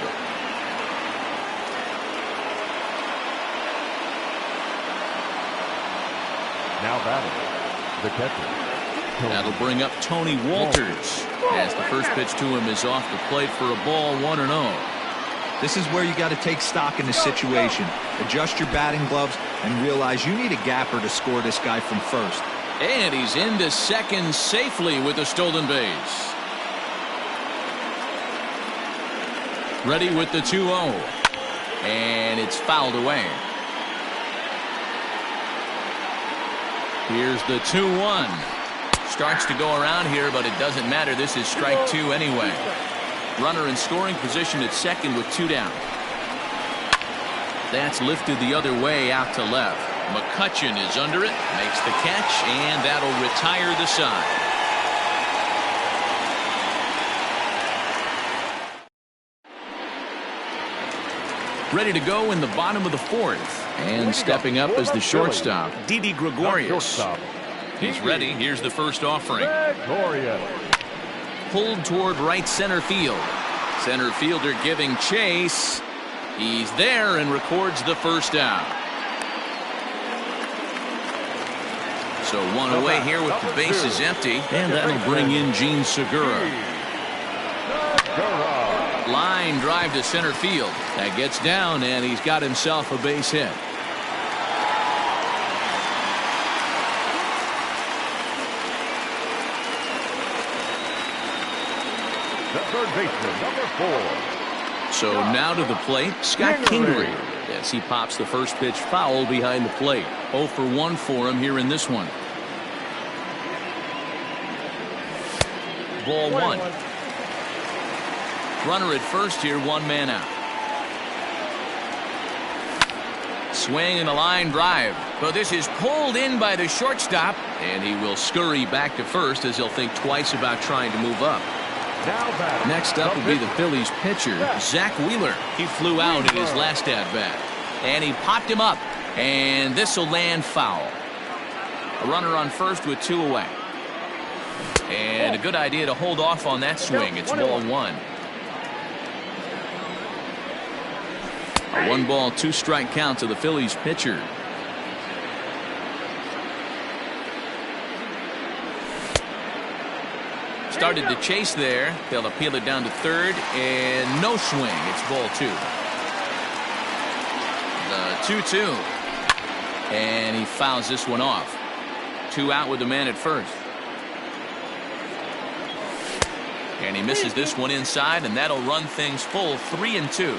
Now batting, the catcher. That'll bring up Tony Walters as the first pitch to him is off the plate for a ball, 1-0. This is where you got to take stock in the situation. Adjust your batting gloves and realize you need a gapper to score this guy from first. And he's into second safely with a stolen base. Ready with the 2-0. And it's fouled away. Here's the 2-1. Starts to go around here, but it doesn't matter. This is strike 2 anyway. Runner in scoring position at second with 2 down. That's lifted the other way out to left. McCutchen is under it, makes the catch, and that'll retire the side. Ready to go in the bottom of the 4th. And stepping up as the shortstop, Didi Gregorius. He's ready. Here's the first offering. Pulled toward right center field. Center fielder giving chase. He's there and records the first out. So 1 away here with the bases empty. And that'll bring in Gene Segura. Line drive to center field. That gets down, and he's got himself a base hit. the third baseman, number 4. So now to the plate, Scott Kingery. As he pops the first pitch foul behind the plate. 0 for 1 for him here in this one. Ball 1. Runner at first here, 1 man out. Swing and a line drive. But this is pulled in by the shortstop. And he will scurry back to first as he'll think twice about trying to move up. Next up will be the Phillies pitcher, Zach Wheeler. He flew out in his last at-bat. And he popped him up. And this will land foul. A runner on first with 2 away. And a good idea to hold off on that swing. It's ball 1. A 1-ball, 2-strike count to the Phillies pitcher. Started to chase there. They'll appeal it down to third, and no swing. It's ball 2. The 2-2. And he fouls this one off. 2 out with the man at first. And he misses this one inside, and that'll run things full 3-2.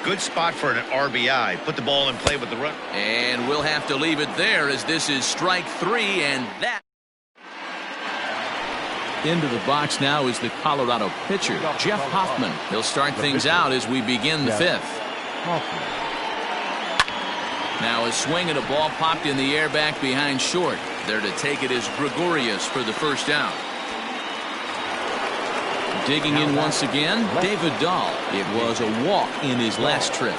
Good spot for an RBI. Put the ball in play with the run. And we'll have to leave it there as this is strike 3, and that. Into the box now is the Colorado pitcher, Jeff Hoffman. He'll start things out as we begin the 5th. Now a swing and a ball popped in the air back behind short. There to take it is Gregorius for the first out. Digging in once again, David Dahl. It was a walk in his last trip.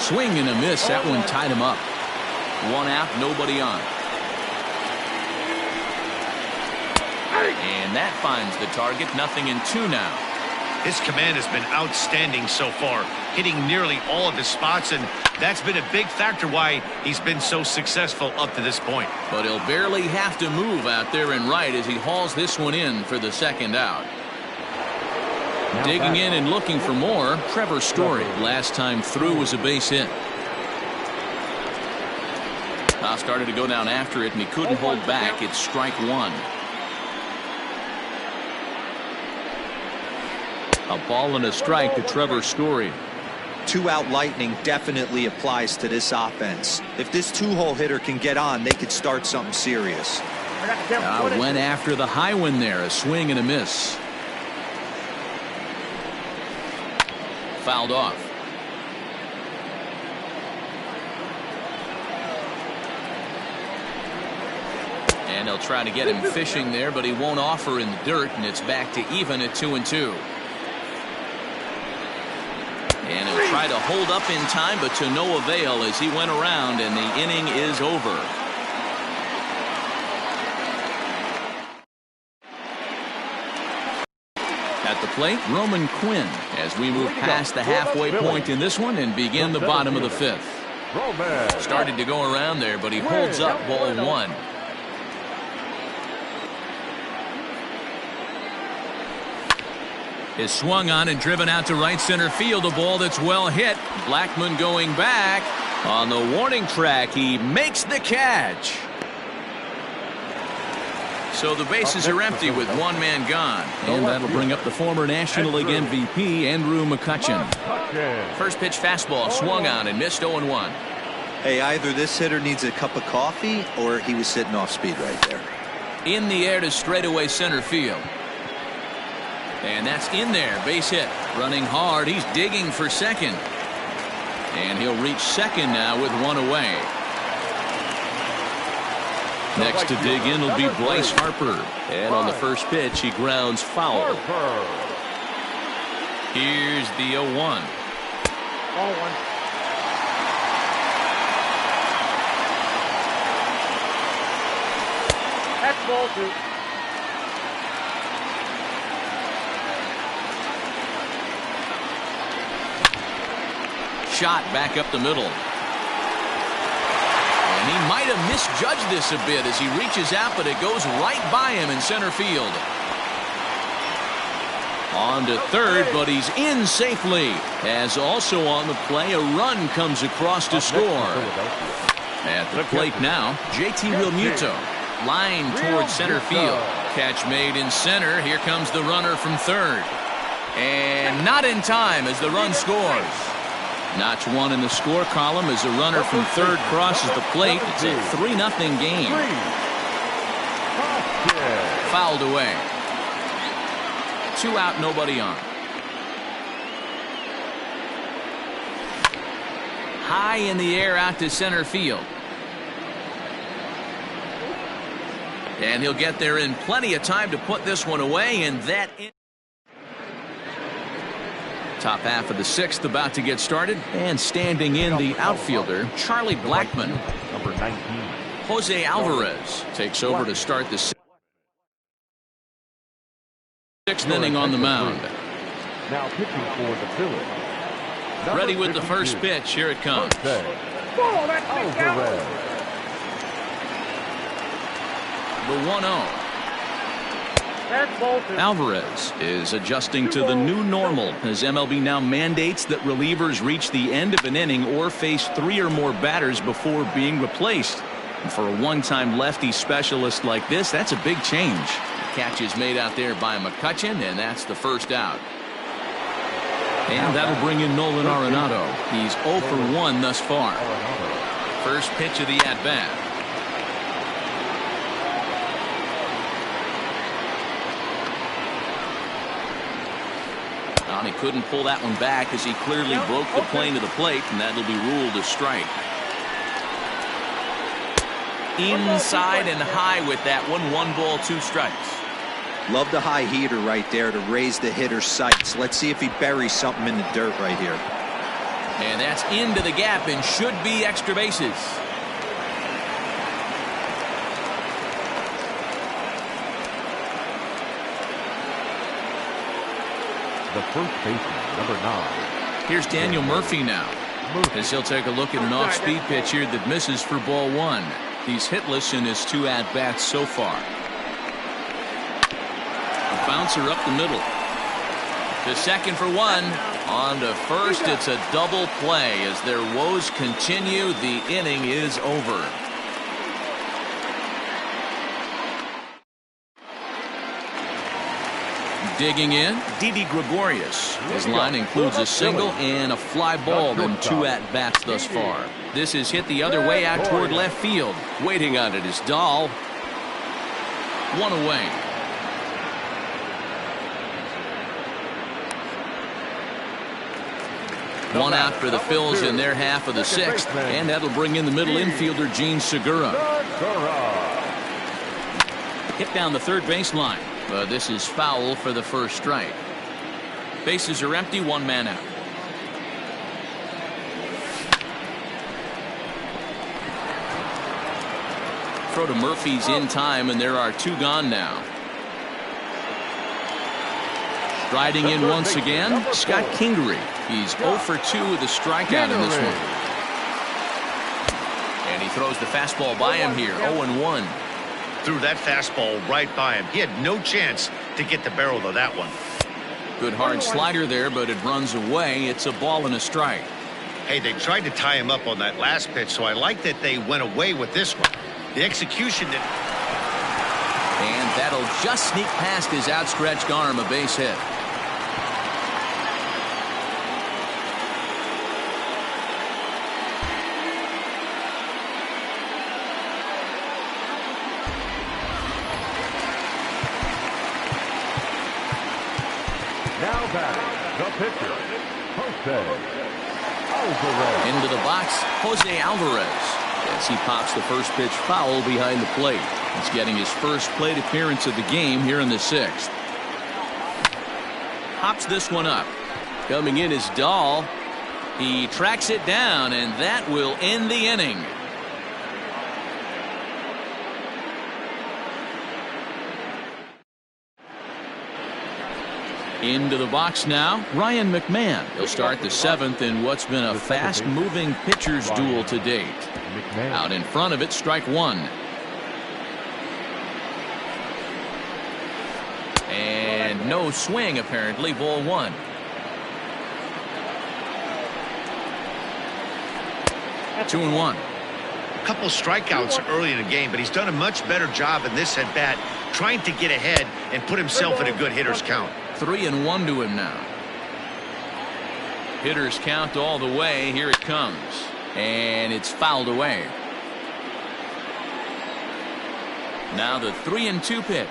Swing and a miss. That one tied him up. 1 out, nobody on. And that finds the target. 0-2 now. His command has been outstanding so far, hitting nearly all of his spots, and that's been a big factor why he's been so successful up to this point. But he'll barely have to move out there and right as he hauls this one in for the 2nd out. Digging in and looking for more, Trevor Story. Last time through was a base hit. Started to go down after it, and he couldn't hold back. It's strike 1. A ball and a strike to Trevor Story. 2-out lightning definitely applies to this offense. If this 2-hole hitter can get on, they could start something serious. Went after the high one there. A swing and a miss. Fouled off. And they'll try to get him fishing there, but he won't offer in the dirt, and it's back to even at 2-2. And he'll try to hold up in time, but to no avail as he went around, and the inning is over. At the plate, Roman Quinn, as we move past the halfway point in this one and begin the bottom of the 5th. Started to go around there, but he holds up ball 1. Is swung on and driven out to right center field. A ball that's well hit. Blackmon going back. On the warning track, he makes the catch. So the bases are empty with 1 man gone. And that'll bring up the former National League MVP, Andrew McCutchen. First pitch fastball swung on and missed 0-1. Hey, either this hitter needs a cup of coffee or he was sitting off speed right there. In the air to straightaway center field. And that's in there. Base hit. Running hard. He's digging for second. And he'll reach second now with 1 away. Next to dig in will be Bryce Harper. And on the first pitch, he grounds foul. Here's the 0-1. Ball 1. That's ball 2. Shot back up the middle. And he might have misjudged this a bit as he reaches out, but it goes right by him in center field. On to third, but he's in safely. As also on the play, a run comes across to score. At the plate now, JT Realmuto. Line towards center field. Catch made in center. Here comes the runner from third. And not in time as the run scores. Notch one in the score column as the runner from third crosses the plate. It's a 3-0 game. Fouled away. 2 out, nobody on. High in the air out to center field. And he'll get there in plenty of time to put this one away, and that top half of the 6th about to get started, and standing in the outfielder, Charlie Blackmon. Number 19. Jose Alvarez takes over to start the 6th inning on the mound. Now pitching for the Phillies. Ready with the first pitch. Here it comes. Alvarez. The 1-0. Alvarez is adjusting to the new normal as MLB now mandates that relievers reach the end of an inning or face 3 or more batters before being replaced. And for a one-time lefty specialist like this, that's a big change. The catch is made out there by McCutchen, and that's the first out. And that'll bring in Nolan Arenado. He's 0 for 1 thus far. First pitch of the at-bat. He couldn't pull that one back as he clearly broke the plane to the plate, and that'll be ruled a strike. Inside and high with that one. 1 ball, 2 strikes. Love the high heater right there to raise the hitter's sights. Let's see if he buries something in the dirt right here. And that's into the gap and should be extra bases. The first baseman, number 9. Here's Daniel Murphy now, as he'll take a look at an off-speed pitch here that misses for ball 1. He's hitless in his 2 at-bats so far. A bouncer up the middle. To second for 1. On to first, it's a double play as their woes continue. The inning is over. Digging in, Didi Gregorius. His line includes a single and a fly ball in 2 at-bats thus far. This is hit the other way out toward left field. Waiting on it is Dahl. 1 away. One out for the Phils in their half of the 6th, and that'll bring in the middle infielder Gene Segura. Hit down the third baseline. But this is foul for the first strike. Bases are empty, 1 man out. Throw to Murphy's in time, and there are 2 gone now. Striding in once again, Scott Kingery. He's 0 for 2 with a strikeout in this one. And he throws the fastball by him here, 0-1. Threw that fastball right by him. He had no chance to get the barrel of that one. Good hard slider there, but it runs away. It's a ball and a strike. Hey, they tried to tie him up on that last pitch, so I like that they went away with this one. The execution did. And that'll just sneak past his outstretched arm, a base hit. Now batting, the pitcher, Jose Alvarez. Into the box, Jose Alvarez. As he pops the first pitch foul behind the plate. He's getting his first plate appearance of the game here in the 6th. Hops this one up. Coming in is Dahl. He tracks it down, and that will end the inning. Into the box now, Ryan McMahon. He'll start the 7th in what's been a fast-moving pitcher's duel to date. Out in front of it, strike 1. And no swing, apparently, ball 1. That's 2-1. A couple strikeouts early in the game, but he's done a much better job in this at-bat trying to get ahead and put himself in a good hitter's count. 3-1 to him now. Hitters count all the way. Here it comes. And it's fouled away. Now the 3-2 pitch.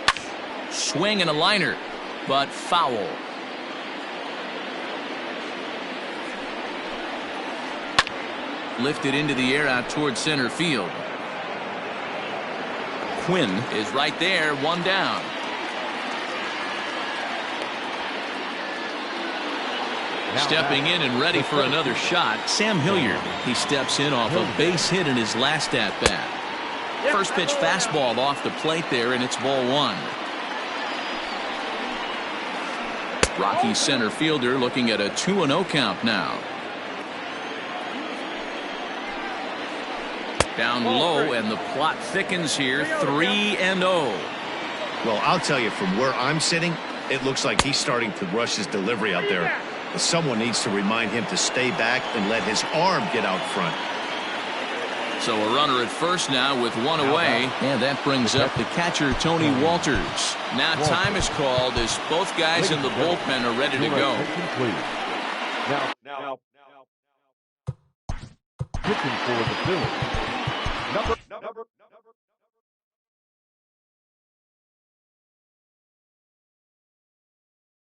Swing and a liner, but foul. Lifted into the air out toward center field. Quinn is right there, one down. Stepping in and ready for another shot, Sam Hilliard. He steps in off a base hit in his last at-bat. First pitch fastball off the plate there, and it's ball one. Rocky's center fielder looking at a 2-0 count now. Down low, and the plot thickens here, 3-0. Well, I'll tell you, from where I'm sitting, it looks like he's starting to rush his delivery out there. But someone needs to remind him to stay back and let his arm get out front. So a runner at first now with one away, and that brings up the catcher, Tony Walters. Now time is called as both guys in the bullpen are ready to go. Now, pitching for the Phillies. Number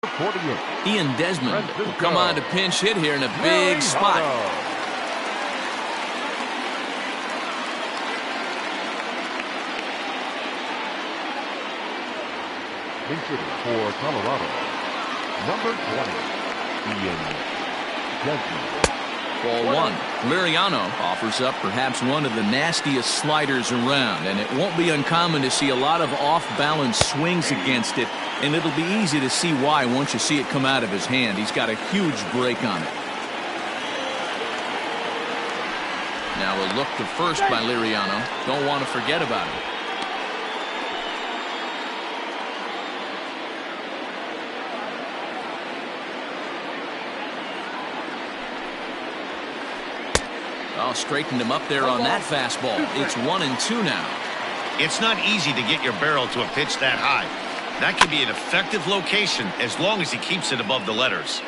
48. Ian Desmond will come on to pinch hit here in a big spot. For Colorado, number 20, Ian Desmond. Ball one. Liriano offers up perhaps one of the nastiest sliders around, and it won't be uncommon to see a lot of off-balance swings against it, and it'll be easy to see why once you see it come out of his hand. He's got a huge break on it. Now a look to first by Liriano. Don't want to forget about it. Oh, straightened him up there on that fastball. It's 1-2 now. It's not easy to get your barrel to a pitch that high. That can be an effective location as long as he keeps it above the letters.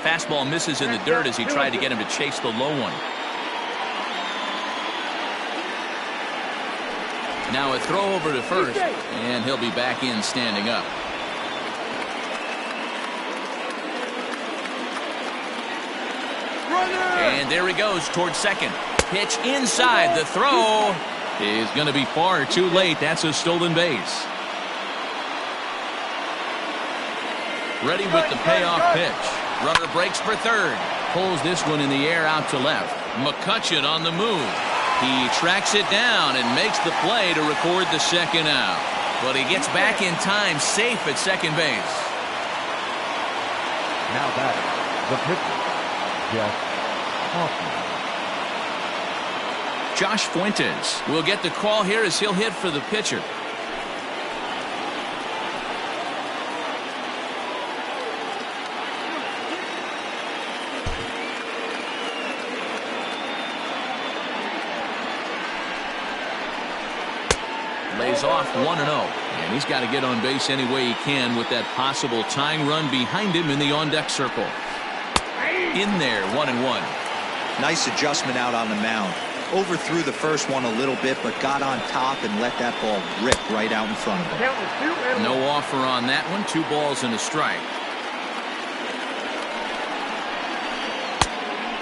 Fastball misses in the dirt as he tried to get him to chase the low one. Now a throw over to first, and he'll be back in standing up. And there he goes towards second. Pitch inside. The throw is going to be far too late. That's a stolen base. Ready with the payoff pitch. Runner breaks for third. Pulls this one in the air out to left. McCutchen on the move. He tracks it down and makes the play to record the second out. But he gets back in time, safe at second base. Now that the pitcher, Jeff Hoffman. Josh Fuentes will get the call here as he'll hit for the pitcher. Lays off 1-0, and he's got to get on base any way he can with that possible tying run behind him in the on-deck circle. In there, 1-1. Nice adjustment out on the mound. Overthrew the first one a little bit, but got on top and let that ball rip right out in front of him. No offer on that one. 2 balls and a strike.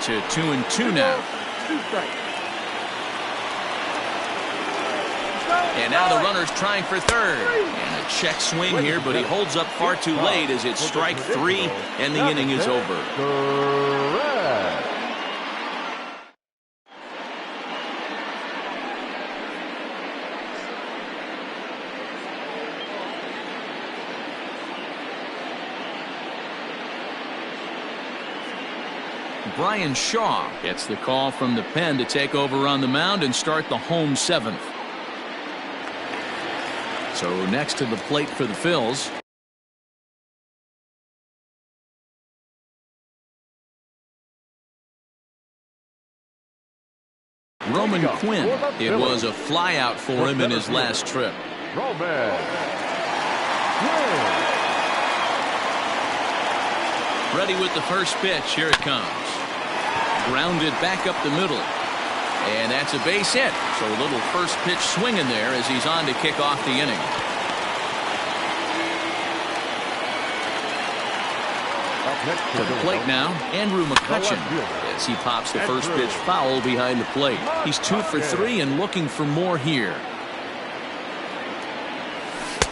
To 2-2 now. And now the runner's trying for third. And a check swing here, but he holds up far too late as it's strike 3, and the inning is over. Correct. Brian Shaw gets the call from the pen to take over on the mound and start the home 7th. So next to the plate for the Phils, Roman Quinn. It was a flyout for him in his last trip. Roman Quinn. Ready with the first pitch. Here it comes. Grounded back up the middle. And that's a base hit. So a little first pitch swing in there as he's on to kick off the inning. To the plate now, Andrew McCutcheon, as he pops the first pitch foul behind the plate. He's 2 for 3 and looking for more here.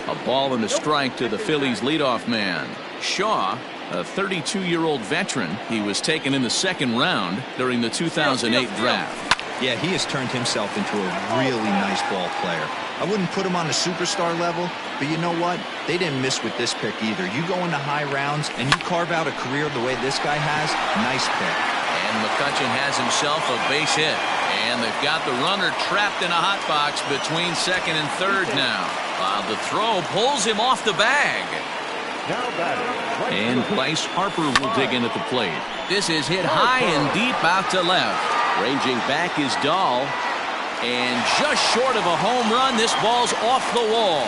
A ball and a strike to the Phillies leadoff man. Shaw, a 32-year-old veteran. He was taken in the second round during the 2008 draft. Yeah, he has turned himself into a really nice ball player. I wouldn't put him on a superstar level, but you know what? They didn't miss with this pick either. You go into high rounds and you carve out a career the way this guy has, nice pick. And McCutcheon has himself a base hit. And they've got the runner trapped in a hot box between second and third now. While the throw pulls him off the bag. And Bryce Harper will dig in at the plate. This is hit high and deep out to left. Ranging back is Dahl. And just short of a home run, this ball's off the wall.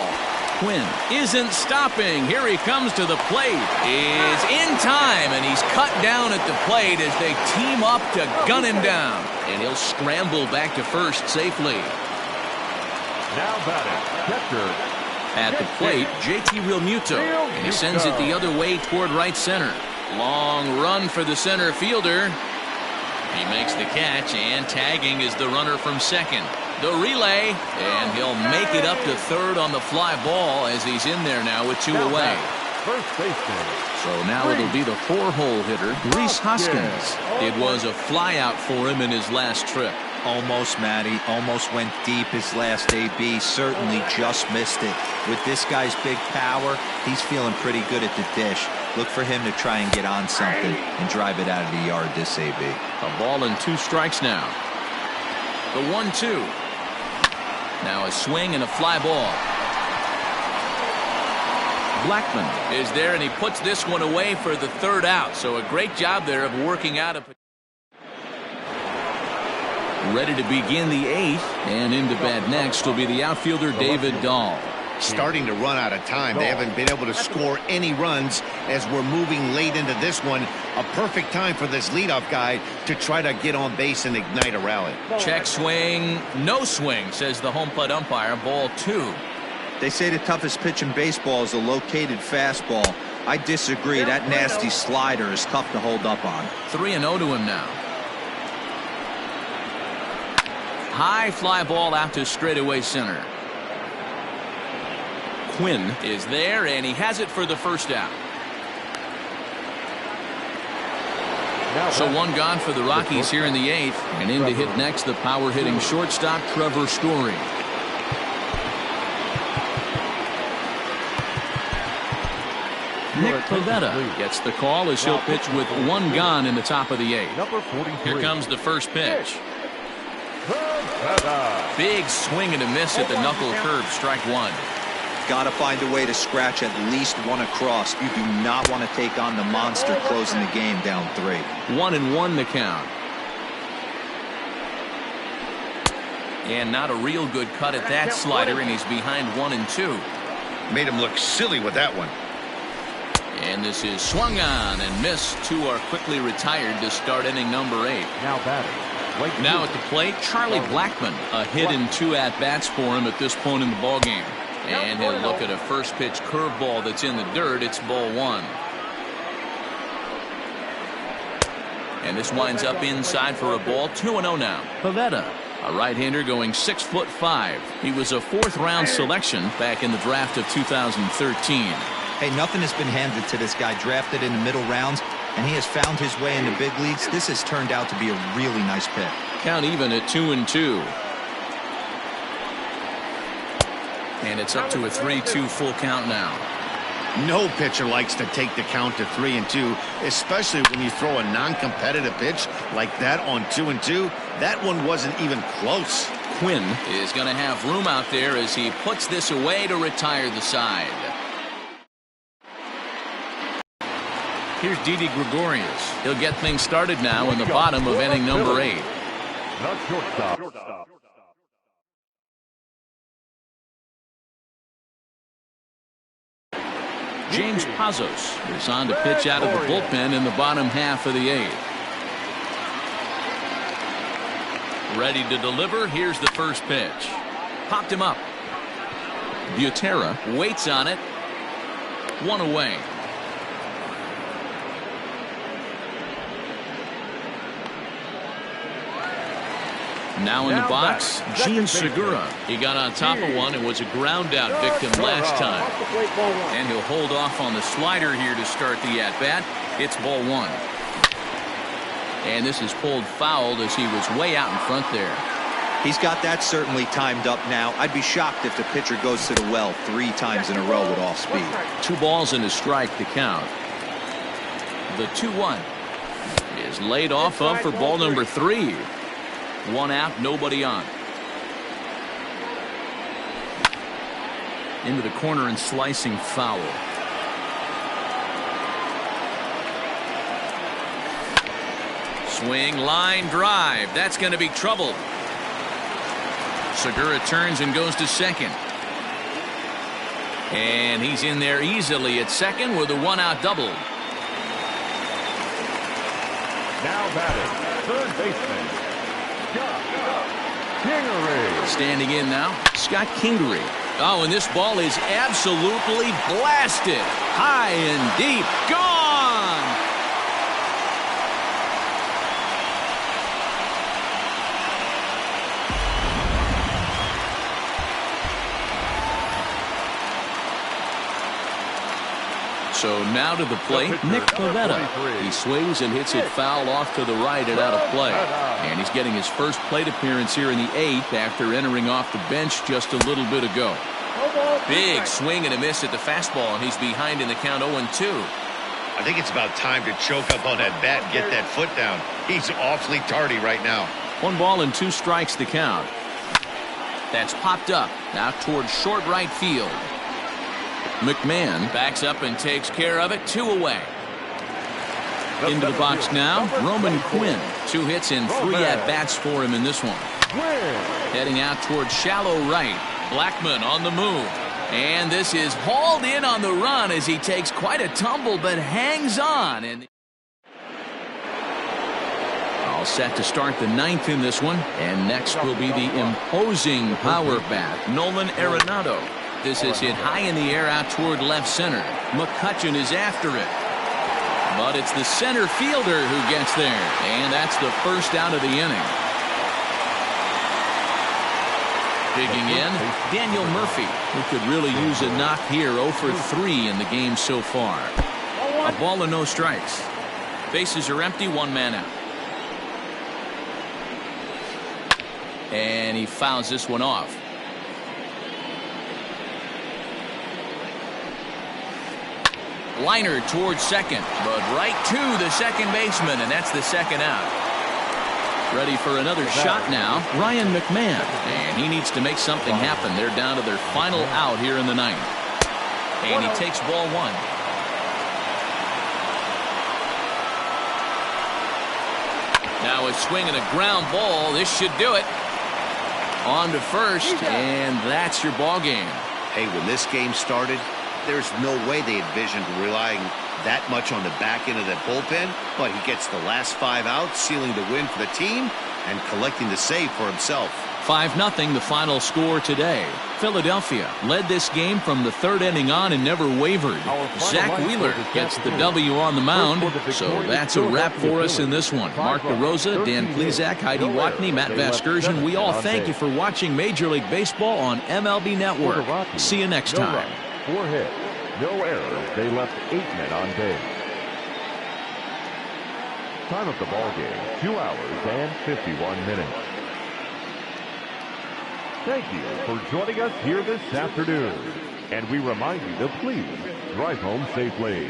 Quinn isn't stopping. Here he comes to the plate. Is in time, and he's cut down at the plate as they team up to gun him down. And he'll scramble back to first safely. Now batting, catcher. At the plate, JT Realmuto, and he sends it the other way toward right center. Long run for the center fielder. He makes the catch, and tagging is the runner from second. The relay, and he'll make it up to third on the fly ball as he's in there now with 2 away. First baseman. So now it'll be the 4-hole hitter, Reese Hoskins. It was a flyout for him in his last trip. Almost, Matty. Almost went deep his last AB. Certainly just missed it. With this guy's big power, he's feeling pretty good at the dish. Look for him to try and get on something and drive it out of the yard this AB. A ball and 2 strikes now. The 1-2. Now a swing and a fly ball. Blackman is there, and he puts this one away for the 3rd out. So a great job there of working out a... Ready to begin the 8th, and into bat next will be the outfielder David Dahl. Starting to run out of time. They haven't been able to score any runs as we're moving late into this one. A perfect time for this leadoff guy to try to get on base and ignite a rally. Check swing, no swing, says the home plate umpire. Ball 2. They say the toughest pitch in baseball is a located fastball. I disagree. That nasty slider is tough to hold up on. 3-0 to him now. High fly ball out to straightaway center. Quinn is there, and he has it for the first out. So 1 gone for the Rockies here in the 8th, and in to hit next the power-hitting shortstop Trevor Story. Nick Pivetta gets the call as he'll pitch with 1 gone in the top of the 8th. Here comes the first pitch. Big swing and a miss at the knuckle curve, strike 1. Got to find a way to scratch at least 1 across. You do not want to take on the monster closing the game down 3. 1-1 the count. And not a real good cut at that slider, and he's behind 1-2. Made him look silly with that one. And this is swung on and missed. 2 are quickly retired to start inning number 8. Now batting. Now at the plate, Charlie Blackman. A hit and 2 at-bats for him at this point in the ballgame. And he'll look at a first pitch curveball that's in the dirt. It's ball 1. And this winds up inside for a ball. 2-0 now. Pivetta, a right-hander going 6'5". He was a 4th-round selection back in the draft of 2013. Hey, nothing has been handed to this guy. Drafted in the middle rounds, and he has found his way in the big leagues. This has turned out to be a really nice pick. Count even at 2-2. And it's up to a 3-2 full count now. No pitcher likes to take the count to 3-2, especially when you throw a non-competitive pitch like that on 2-2. That one wasn't even close. Quinn is going to have room out there as he puts this away to retire the side. Here's Didi Gregorius. He'll get things started now in the bottom of inning number 8. the shortstop. James Pazos is on to pitch out of the bullpen in the bottom half of the 8th. Ready to deliver. Here's the first pitch. Popped him up. Butera waits on it. 1 away. Now in the box, Gene Segura. He got on top of one and was a ground out victim last time. And he'll hold off on the slider here to start the at-bat. It's ball 1. And this is pulled fouled as he was way out in front there. He's got that certainly timed up now. I'd be shocked if the pitcher goes to the well 3 times in a row with off speed. 2 balls and a strike to count. The 2-1 is laid off of for ball number 3. 1 out, nobody on. Into the corner and slicing foul. Swing, line drive. That's going to be trouble. Segura turns and goes to second. And he's in there easily at second with a 1-out double. Now batting, third baseman, Scott Kingery. Standing in now, Scott Kingery. Oh, and this ball is absolutely blasted. High and deep. Gone! So now to the plate, Nick Pivetta. He swings and hits it foul off to the right and out of play. And he's getting his first plate appearance here in the 8th after entering off the bench just a little bit ago. Big swing and a miss at the fastball, and he's behind in the count 0-2. I think it's about time to choke up on that bat and get that foot down. He's awfully tardy right now. 1 ball and 2 strikes to count. That's popped up now towards short right field. McMahon backs up and takes care of it. 2 away. Into the box now, Roman Quinn. 2 hits and 3 at-bats for him in this one. Heading out towards shallow right. Blackman on the move. And this is hauled in on the run as he takes quite a tumble but hangs on. And all set to start the 9th in this one. And next will be the imposing power bat, Nolan Arenado. This is hit high in the air out toward left center. McCutchen is after it. But it's the center fielder who gets there. And that's the first out of the inning. Digging in, Daniel Murphy, who could really use a knock here. 0 for 3 in the game so far. A ball and no strikes. Bases are empty, 1 man out. And he fouls this one off. Liner towards second, but right to the second baseman, and that's the 2nd out. Ready for another shot now, Ryan McMahon, and he needs to make something happen. They're down to their final out here in the 9th. And he takes ball 1. Now a swing and a ground ball. This should do it. On to first, and that's your ball game. Hey, when this game started, there's no way they envisioned relying that much on the back end of that bullpen, but he gets the last 5 outs, sealing the win for the team and collecting the save for himself. 5-0 the final score today. Philadelphia led this game from the 3rd inning on and never wavered. Zach Wheeler gets the W on the mound, so that's a wrap for us in this one. Mark DeRosa, Dan Plezak, Heidi Watney, Matt Vasgersian, we all thank you for watching Major League Baseball on MLB Network. See you next time. 4 hits, no errors. They left 8 men on base. Time of the ball game, 2 hours and 51 minutes. Thank you for joining us here this afternoon. And we remind you to please drive home safely.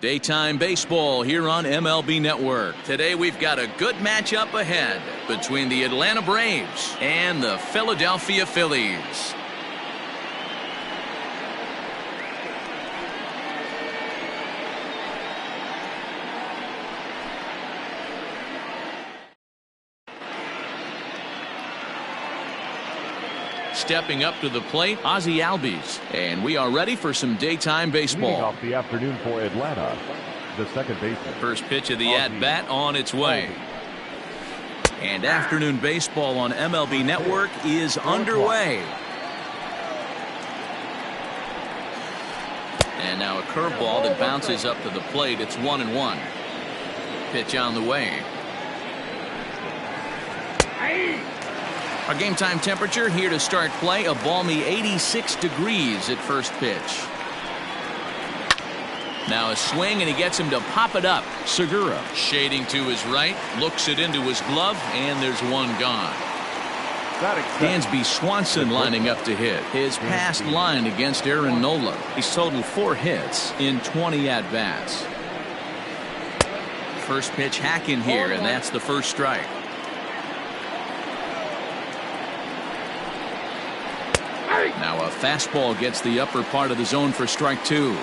Daytime baseball here on MLB Network. Today we've got a good matchup ahead between the Atlanta Braves and the Philadelphia Phillies. Stepping up to the plate, Ozzie Albies. And we are ready for some daytime baseball. Leading off the afternoon for Atlanta, the second baseman. First pitch of the at-bat on its way. And afternoon baseball on MLB Network is underway. And now a curveball that bounces up to the plate. It's 1-1. Pitch on the way. Our game time temperature here to start play, a balmy 86 degrees at first pitch. Now a swing, and he gets him to pop it up. Segura shading to his right, looks it into his glove, and there's one gone. Dansby Swanson lining up to hit. His past line against Aaron Nola. He's totaled 4 hits in 20 at-bats. First pitch hack in here, and that's the first strike. Now a fastball gets the upper part of the zone for strike 2.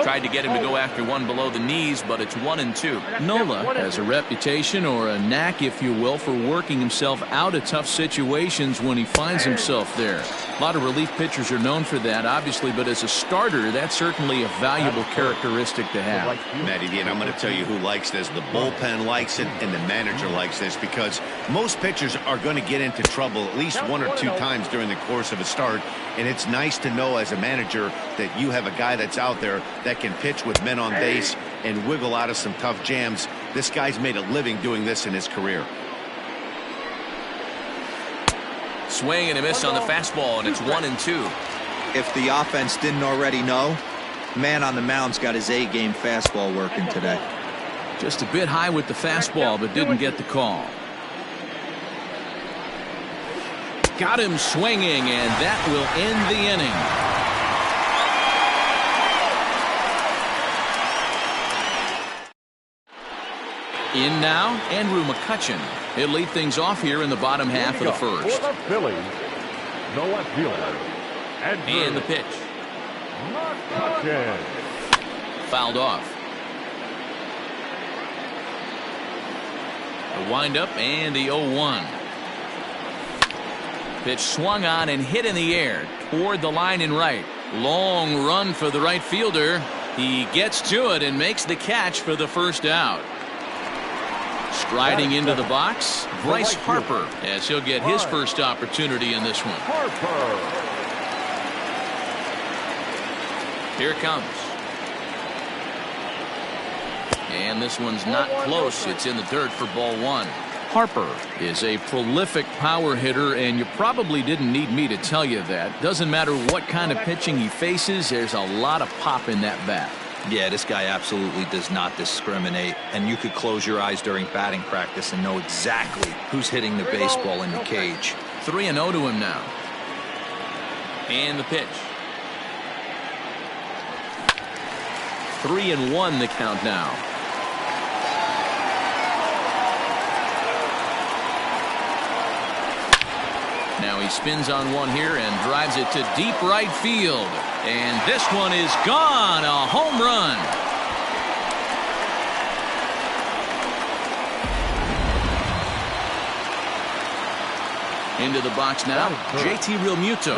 Tried to get him to go after one below the knees, but it's 1-2. Nola has a reputation, or a knack, if you will, for working himself out of tough situations when he finds himself there. A lot of relief pitchers are known for that, obviously, but as a starter, that's certainly a valuable characteristic to have. Matty D, and I'm going to tell you who likes this. The bullpen likes it, and the manager likes this, because most pitchers are going to get into trouble at least 1 or 2 times during the course of a start, and it's nice to know as a manager that you have a guy that's out there that can pitch with men on base and wiggle out of some tough jams. This guy's made a living doing this in his career. Swing and a miss on the fastball, and it's 1-2. If the offense didn't already know, man on the mound's got his A-game fastball working today. Just a bit high with the fastball, but didn't get the call. Got him swinging, and that will end the inning. In now, Andrew McCutchen. He'll lead things off here in the bottom half of the first. For the Phillies, the left fielder, and the pitch. McCutchen. Fouled off. The windup and the 0-1. Pitch swung on and hit in the air toward the line in right. Long run for the right fielder. He gets to it and makes the catch for the first out. Striding into the box, Bryce Harper, as he'll get his first opportunity in this one. Here it comes. And this one's not close. It's in the dirt for ball 1. Harper is a prolific power hitter, and you probably didn't need me to tell you that. Doesn't matter what kind of pitching he faces, there's a lot of pop in that bat. Yeah, this guy absolutely does not discriminate, and you could close your eyes during batting practice and know exactly who's hitting the baseball in the cage. 3-0 to him now. And the pitch. 3-1 the count now. Now he spins on one here and drives it to deep right field. And this one is gone. A home run. Into the box now, JT Realmuto.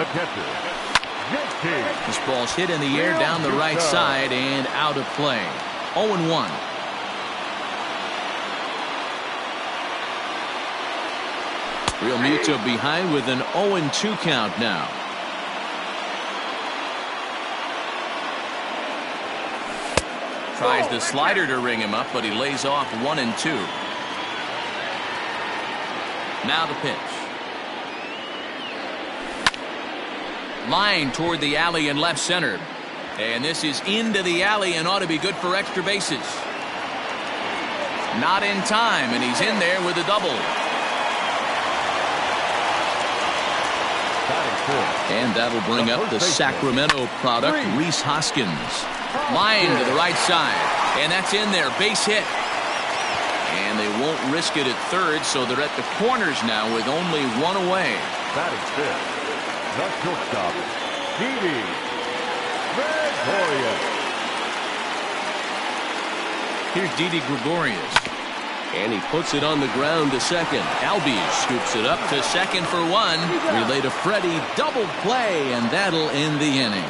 This ball's hit in the air down the right side and out of play. 0-1. Realmuto behind with an 0-2 count now. Tries the slider to ring him up, but he lays off 1-2. Now the pitch. Line toward the alley and left center. And this is into the alley and ought to be good for extra bases. Not in time, and he's in there with a double. And that'll bring up the Sacramento product, Reese Hoskins. Line to the right side. And that's in there. Base hit. And they won't risk it at third, so they're at the corners now with only one away. Batting fifth, the shortstop, Didi Gregorius. Here's Didi Gregorius. And he puts it on the ground to second. Albies scoops it up to second for one. Relay to Freddie. Double play, and that'll end the inning.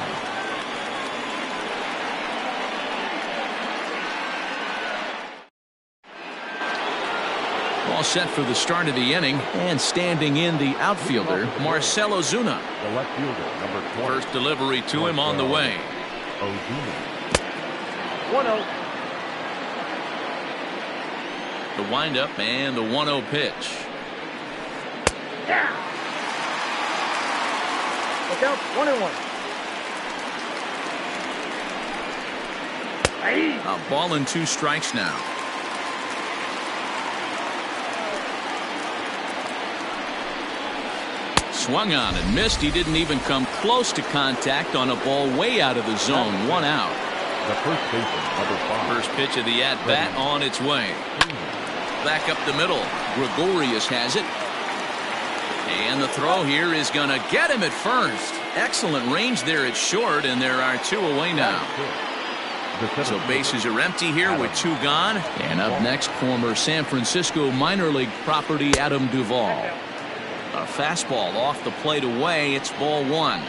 All set for the start of the inning, and standing in the outfielder, Marcell Ozuna. The left fielder, number 20. First delivery to him on the way. Ozuna. 1-0. The windup and the 1-0 pitch. Yeah. Look out, 1-1. A ball and 2 strikes now. Swung on and missed. He didn't even come close to contact on a ball way out of the zone. 1 out. The first baseman, number 5. First pitch of the at-bat on its way. Back up the middle. Gregorius has it. And the throw here is going to get him at first. Excellent range there at short, and there are 2 away now. So bases are empty here with 2 gone. And up next, former San Francisco minor league property Adam Duvall. A fastball off the plate away. It's ball 1.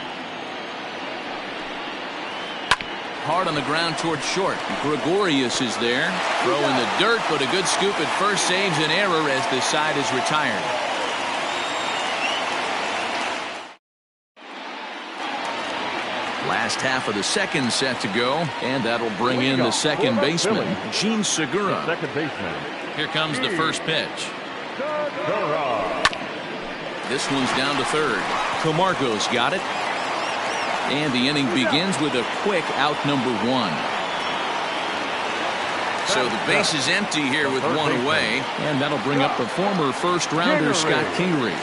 Hard on the ground toward short. Gregorius is there. Throw in the dirt, but a good scoop at first saves an error as the side is retired. Last half of the second set to go, and that'll bring in the second baseman, Gene Segura. Second baseman. Here comes the first pitch. Segura. This one's down to third. Camargo's got it. And the inning begins with a quick out number 1. So the base is empty here with 1 away. And that'll bring up the former first rounder, Scott Kingery.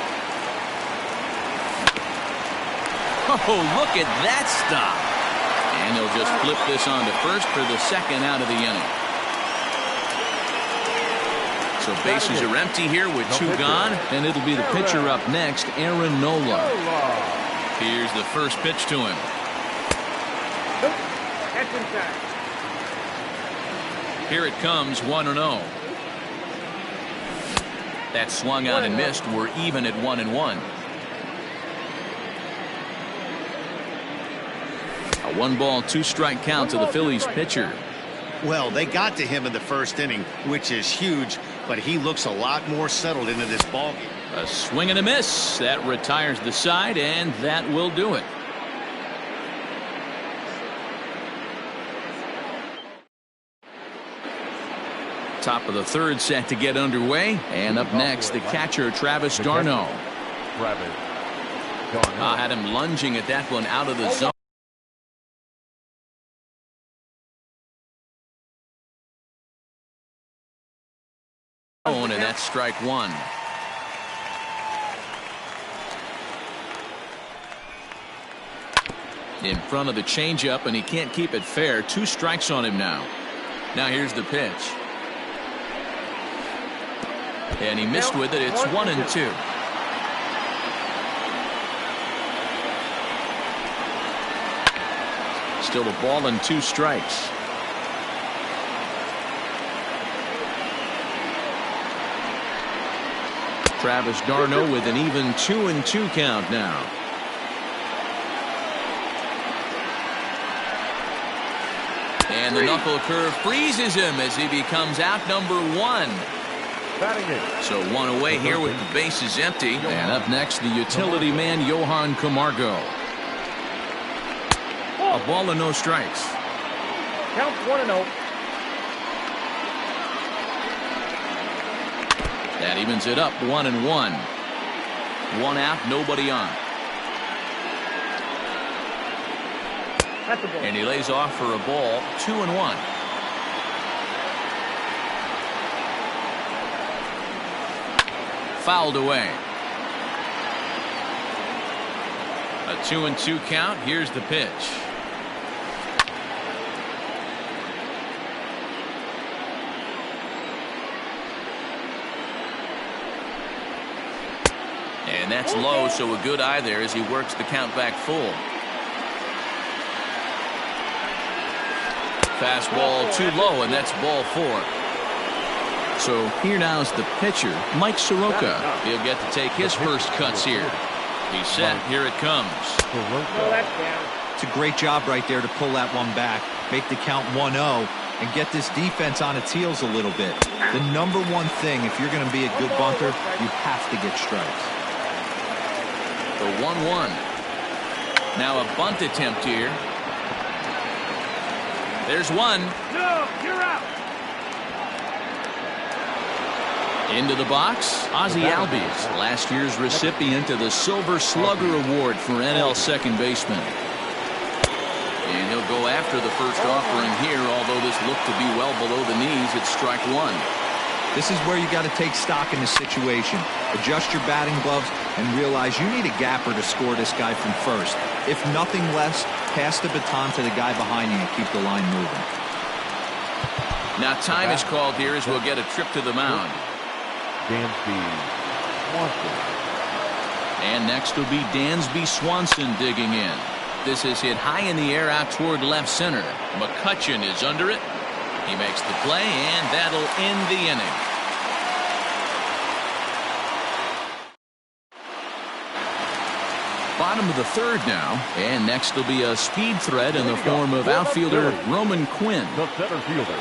Oh, look at that stop. And they'll just flip this on to first for the second out of the inning. So bases are empty here with 2 gone. And it'll be the pitcher up next, Aaron Nola. Here's the first pitch to him. Nope. That's inside. Here it comes, 1-0. That swung on and missed. We're even at 1-1. A 1-ball, 2-strike count to the Phillies pitcher. Well, they got to him in the first inning, which is huge, but he looks a lot more settled into this ballgame. A swing and a miss. That retires the side, and that will do it. Top of the third set to get underway. And up next, the catcher, Travis d'Arnaud. Had him lunging at that one out of the zone. And that's strike 1. In front of the changeup, and he can't keep it fair. 2 strikes on him now. Now here's the pitch. And he missed with it. It's 1-2. Still a ball and 2 strikes. Travis d'Arnaud with an even 2-2 count now. And the knuckle curve freezes him as he becomes out number 1. So 1 away here with the bases empty. And up next, the utility man, Johan Camargo. A ball and no strikes. Count 1-0. That evens it up, 1-1. 1 out, nobody on. That's a ball. And he lays off for a ball, 2-1. Fouled away. A 2-2 count. Here's the pitch. And that's low, so a good eye there as he works the count back full. Fastball too low, and that's ball 4. So here now is the pitcher, Mike Soroka. He'll get to take his first cuts here. He's set. Here it comes. It's a great job right there to pull that one back, make the count 1-0, and get this defense on its heels a little bit. The number one thing, if you're going to be a good bunter, you have to get strikes. The 1-1. Now a bunt attempt here. There's one. No, you're out. Into the box, Ozzie Albies, last year's recipient of the Silver Slugger Award for NL second baseman. And he'll go after the first offering here, although this looked to be well below the knees. It's strike 1. This is where you got to take stock in the situation. Adjust your batting gloves and realize you need a gapper to score this guy from first. If nothing less, pass the baton to the guy behind you and keep the line moving. Now time is called here as we'll get a trip to the mound. Dansby Swanson. And next will be Dansby Swanson digging in. This is hit high in the air out toward left center. McCutchen is under it. He makes the play, and that'll end the inning. Bottom of the third now, and next will be a speed threat in the form of outfielder Roman Quinn. The center fielder,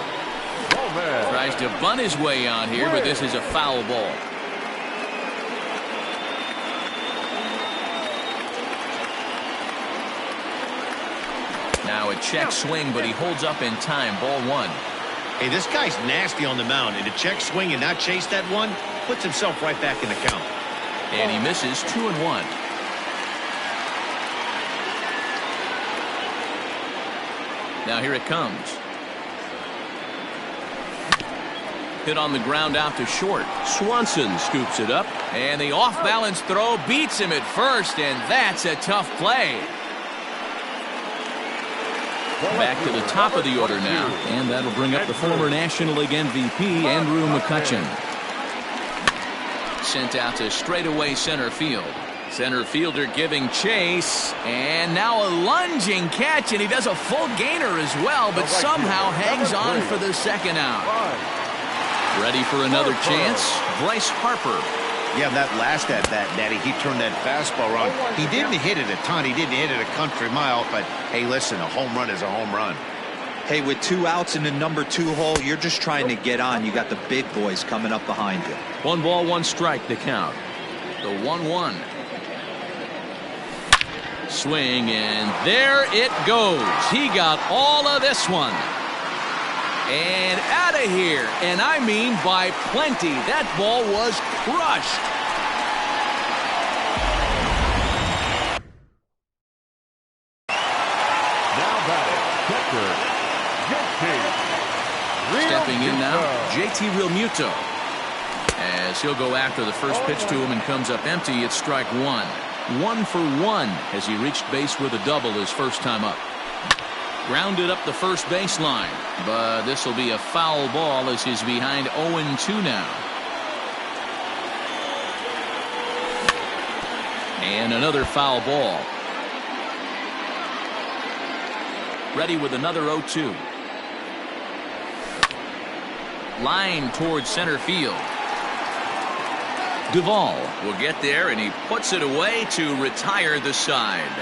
Roman. Tries to bunt his way out here, but this is a foul ball. Now a check swing, but he holds up in time. Ball 1. Hey, this guy's nasty on the mound, and a check swing and not chase that one puts himself right back in the count. And he misses 2-1. Now here it comes. Hit on the ground out to short. Swanson scoops it up, and the off-balance throw beats him at first, and that's a tough play. Back to the top of the order now, and that'll bring up the former National League MVP, Andrew McCutchen. Sent out to straightaway center field. Center fielder giving chase, and now a lunging catch, and he does a full gainer as well, but somehow hangs on for the second out. Ready for another chance? Bryce Harper. Yeah, that last at bat, Natty, he turned that fastball around. He didn't hit it a ton. He didn't hit it a country mile, but hey, listen, a home run is a home run. Hey, with 2 outs in the number 2 hole, you're just trying to get on. You got the big boys coming up behind you. 1 ball, 1 strike to count. The 1-1. Swing, and there it goes. He got all of this one. And out of here, and I mean by plenty. That ball was crushed. Now batting, catcher, JT. Stepping in now, JT Realmuto. As he'll go after the first pitch to him and comes up empty, it's strike 1. 1 for 1 as he reached base with a double his first time up. Grounded up the first baseline, but this will be a foul ball as he's behind 0-2 now. And another foul ball. Ready with another 0-2. Line towards center field. Duvall will get there, and he puts it away to retire the side.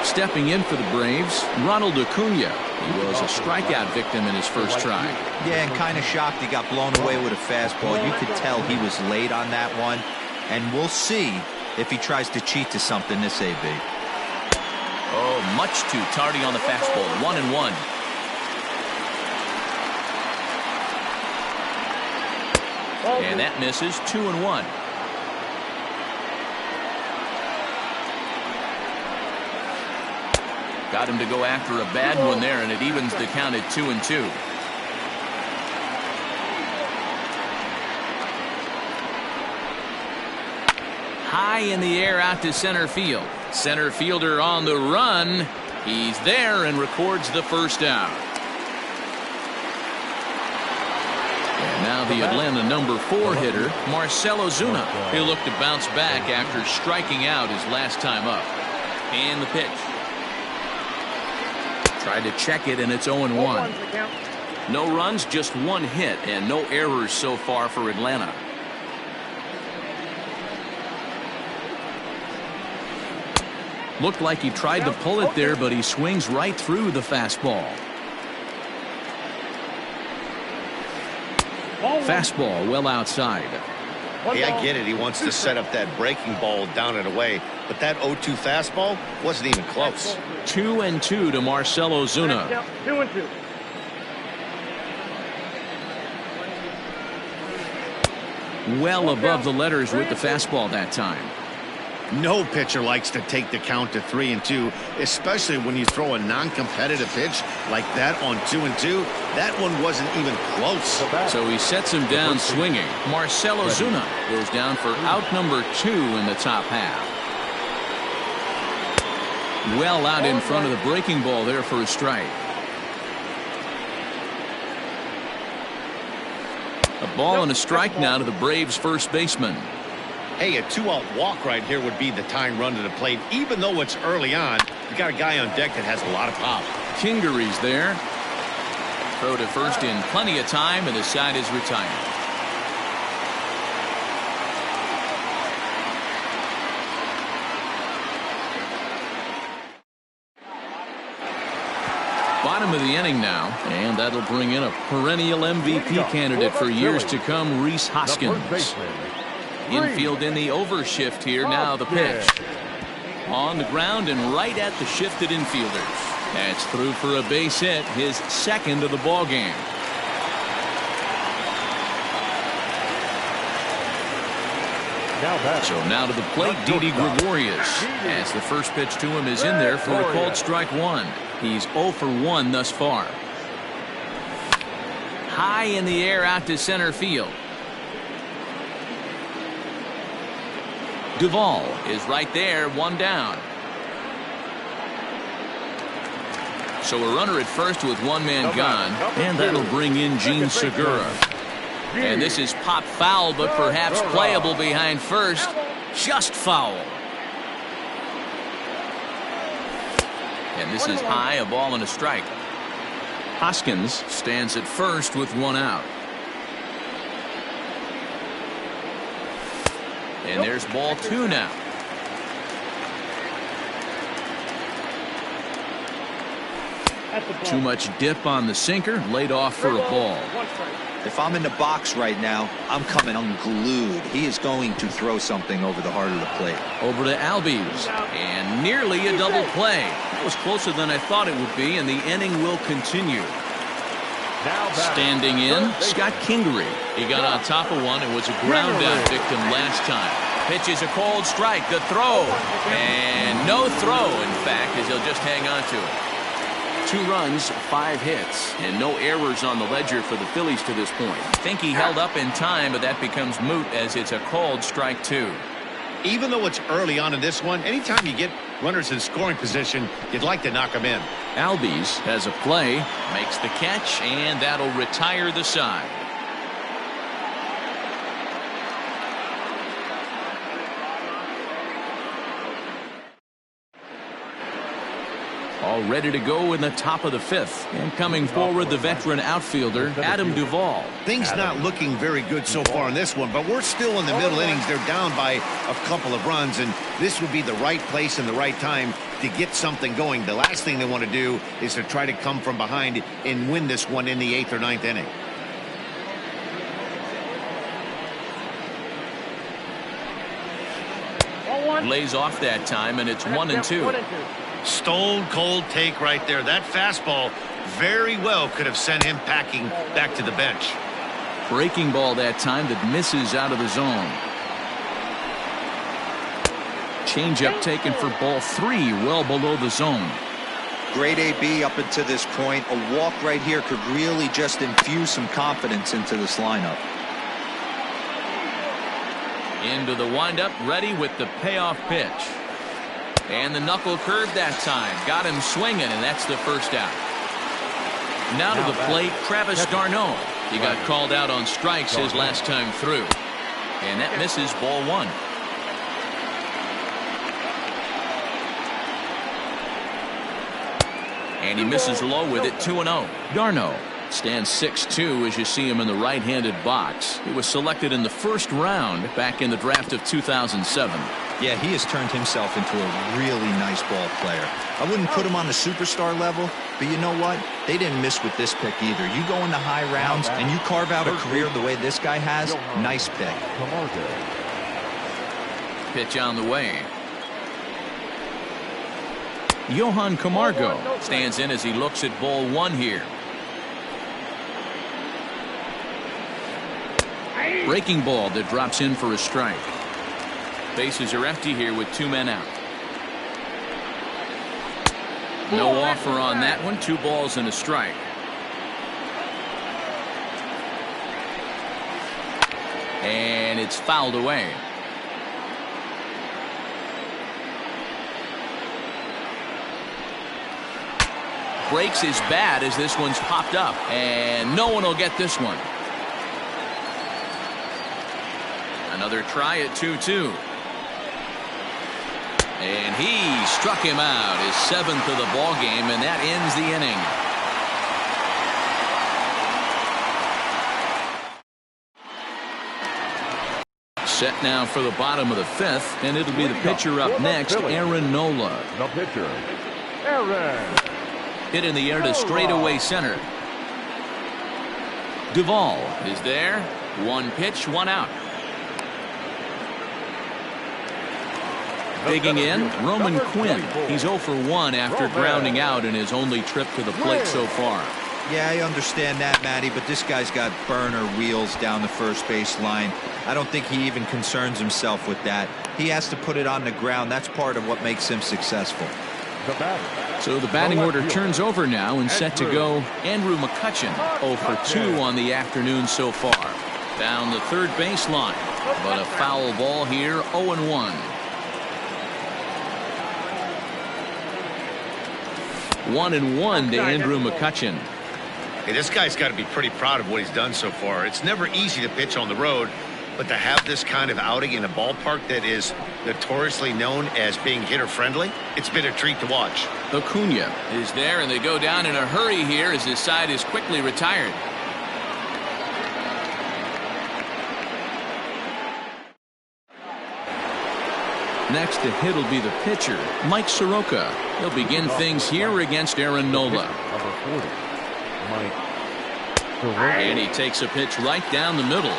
Stepping in for the Braves, Ronald Acuna. He was a strikeout victim in his first try. Yeah, and kind of shocked he got blown away with a fastball. You could tell he was late on that one, and we'll see if he tries to cheat to something this AB. Oh, much too tardy on the fastball. 1-1. And that misses. 2-1. Got him to go after a bad one there, and it evens the count at 2-2. High in the air out to center field. Center fielder on the run. He's there and records the first out. And now the Atlanta number 4 hitter, Marcell Ozuna. He'll look to bounce back after striking out his last time up. And the pitch. Tried to check it, and it's 0-1. No runs, just 1 hit, and no errors so far for Atlanta. Looked like he tried to pull it there, but he swings right through the fastball. Fastball well outside. Hey, I get it. He wants to set up that breaking ball down and away, but that 0-2 fastball wasn't even close. 2-2 to Marcell Ozuna. 2-2. Well above the letters with the fastball that time. No pitcher likes to take the count to 3-2, especially when you throw a non-competitive pitch like that on 2-2. That one wasn't even close. So he sets him down swinging. Marcell Ozuna goes down for out number 2 in the top half. Well out in front of the breaking ball there for a strike. A ball and a strike now to the Braves first baseman. Hey, a 2-out walk right here would be the tying run to the plate. Even though it's early on, you got a guy on deck that has a lot of pop. Kingery's there. Throw to first in plenty of time, and the side is retired. Bottom of the inning now, and that'll bring in a perennial MVP candidate for years to come, Rhys Hoskins. Infield in the overshift here. Now the pitch. On the ground and right at the shifted infielders. That's through for a base hit, his second of the ball game. So now to the plate, Didi Gregorius. As the first pitch to him is in there for a called strike 1. He's 0 for 1 thus far. High in the air out to center field. Duvall is right there, 1 down. So a runner at first with 1 man gone, and that'll bring in Gene Segura. And this is pop foul, but perhaps playable behind first. Just foul. And this is high, a ball and a strike. Hoskins stands at first with 1 out. And there's ball 2 now. Too much dip on the sinker, laid off for a ball. If I'm in the box right now, I'm coming unglued. He is going to throw something over the heart of the plate. Over to Albies, and nearly a double play. That was closer than I thought it would be, and the inning will continue. Standing in, Scott Kingery. He got on top of one and was a ground out victim last time. Pitches a cold strike, the throw, and no throw, in fact, as he'll just hang on to it. 2 runs, 5 hits, and no errors on the ledger for the Phillies to this point. I think he held up in time, but that becomes moot as it's a called strike 2. Even though it's early on in this one, anytime you get runners in scoring position, you'd like to knock them in. Albies has a play, makes the catch, and that'll retire the side. All ready to go in the top of the 5th. And coming forward, the veteran outfielder, Adam Duvall. Things not looking very good so far in this one, but we're still in the middle innings. They're down by a couple of runs, and this would be the right place and the right time to get something going. The last thing they want to do is to try to come from behind and win this one in the 8th or 9th inning. Lays off that time, and it's 1-2. Stone cold take right there. That fastball very well could have sent him packing back to the bench. Breaking ball that time that misses out of the zone. Changeup taken for ball 3, well below the zone. Great AB up until this point. A walk right here could really just infuse some confidence into this lineup. Into the windup, ready with the payoff pitch. And the knuckle curve that time. Got him swinging, and that's the first out. Now to the plate, Travis d'Arnaud. He got called out on strikes his last time through. And that misses, ball one. And he misses low with it, 2-0. d'Arnaud stands 6'2" as you see him in the right-handed box. He was selected in the first round back in the draft of 2007. Yeah, he has turned himself into a really nice ball player. I wouldn't put him on the superstar level, but you know what? They didn't miss with this pick either. You go into high rounds and you carve out a career the way this guy has, nice pick. Pitch on the way. Johan Camargo stands in as he looks at ball one here. Breaking ball that drops in for a strike. Bases are empty here with 2 men out. No offer on that one. 2 balls and a strike. And it's fouled away. Breaks his bat as this one's popped up. And no one will get this one. Another try at 2-2. And he struck him out, his 7th of the ball game, and that ends the inning. Set now for the bottom of the 5th, and it'll be the pitcher up next, Aaron Nola. The pitcher, Aaron. Hit in the air to straightaway center. Duvall is there. 1 pitch, 1 out. Digging in, Roman Quinn. He's 0 for 1 after grounding out in his only trip to the plate so far. Yeah, I understand that, Matty, but this guy's got burner wheels down the first base line. I don't think he even concerns himself with that. He has to put it on the ground. That's part of what makes him successful. So the batting order turns over now, and set to go Andrew McCutchen. 0 for 2 on the afternoon so far. Down the third baseline, but a foul ball here, 0-1. 1-1 to Andrew McCutchen. Hey, this guy's got to be pretty proud of what he's done so far. It's never easy to pitch on the road, but to have this kind of outing in a ballpark that is notoriously known as being hitter-friendly, it's been a treat to watch. Acuna is there, and they go down in a hurry here as his side is quickly retired. Next to hit will be the pitcher, Mike Soroka. He'll begin things here against Aaron Nola. And he takes a pitch right down the middle.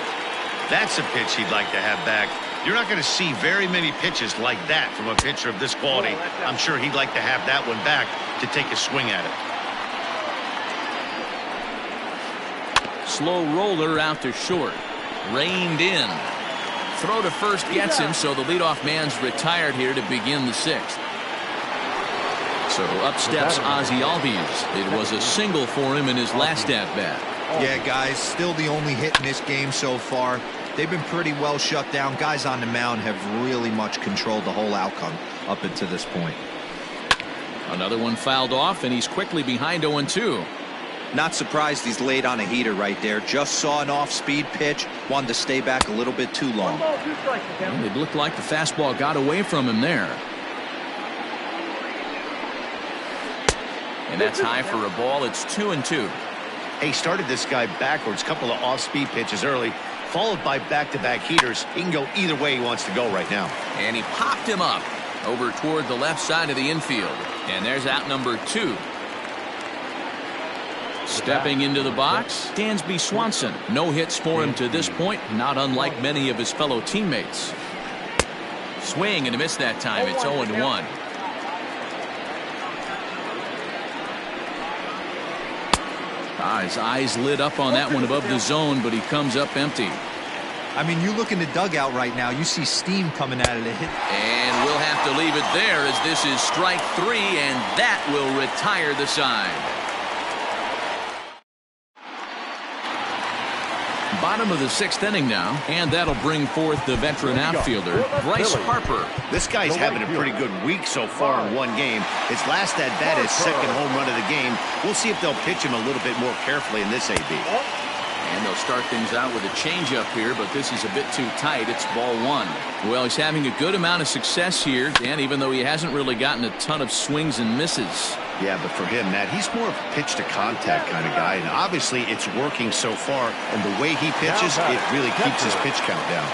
That's a pitch he'd like to have back. You're not going to see very many pitches like that from a pitcher of this quality. I'm sure he'd like to have that one back to take a swing at it. Slow roller out to short. Reined in. Throw to first gets him, so the leadoff man's retired here to begin the 6th. So up steps Ozzie Albies. It was a single for him in his last at-bat. Yeah, guys, still the only hit in this game so far. They've been pretty well shut down. Guys on the mound have really much controlled the whole outcome up until this point. Another one fouled off, and he's quickly behind 0-2. Not surprised he's laid on a heater right there. Just saw an off-speed pitch. Wanted to stay back a little bit too long. And it looked like the fastball got away from him there. And that's high for a ball. It's 2-2. He started this guy backwards. Couple of off-speed pitches early, followed by back-to-back heaters. He can go either way he wants to go right now. And he popped him up over toward the left side of the infield. And there's out number 2. Stepping into the box, Dansby Swanson. No hits for him to this point, not unlike many of his fellow teammates. Swing and a miss that time. It's 0-1. His eyes lit up on that one above the zone, but he comes up empty. I mean, you look in the dugout right now, you see steam coming out of the hit. And we'll have to leave it there as this is strike 3, and that will retire the side. Bottom of the 6th inning now, and that'll bring forth the veteran outfielder, Bryce Harper. This guy's having a pretty good week so far in one game. His last at-bat is second home run of the game. We'll see if they'll pitch him a little bit more carefully in this AB. And they'll start things out with a changeup here, but this is a bit too tight. It's ball 1. Well, he's having a good amount of success here, Dan, even though he hasn't really gotten a ton of swings and misses. Yeah, but for him, Matt, he's more of a pitch-to-contact kind of guy, and obviously it's working so far, and the way he pitches, it really keeps his pitch count down.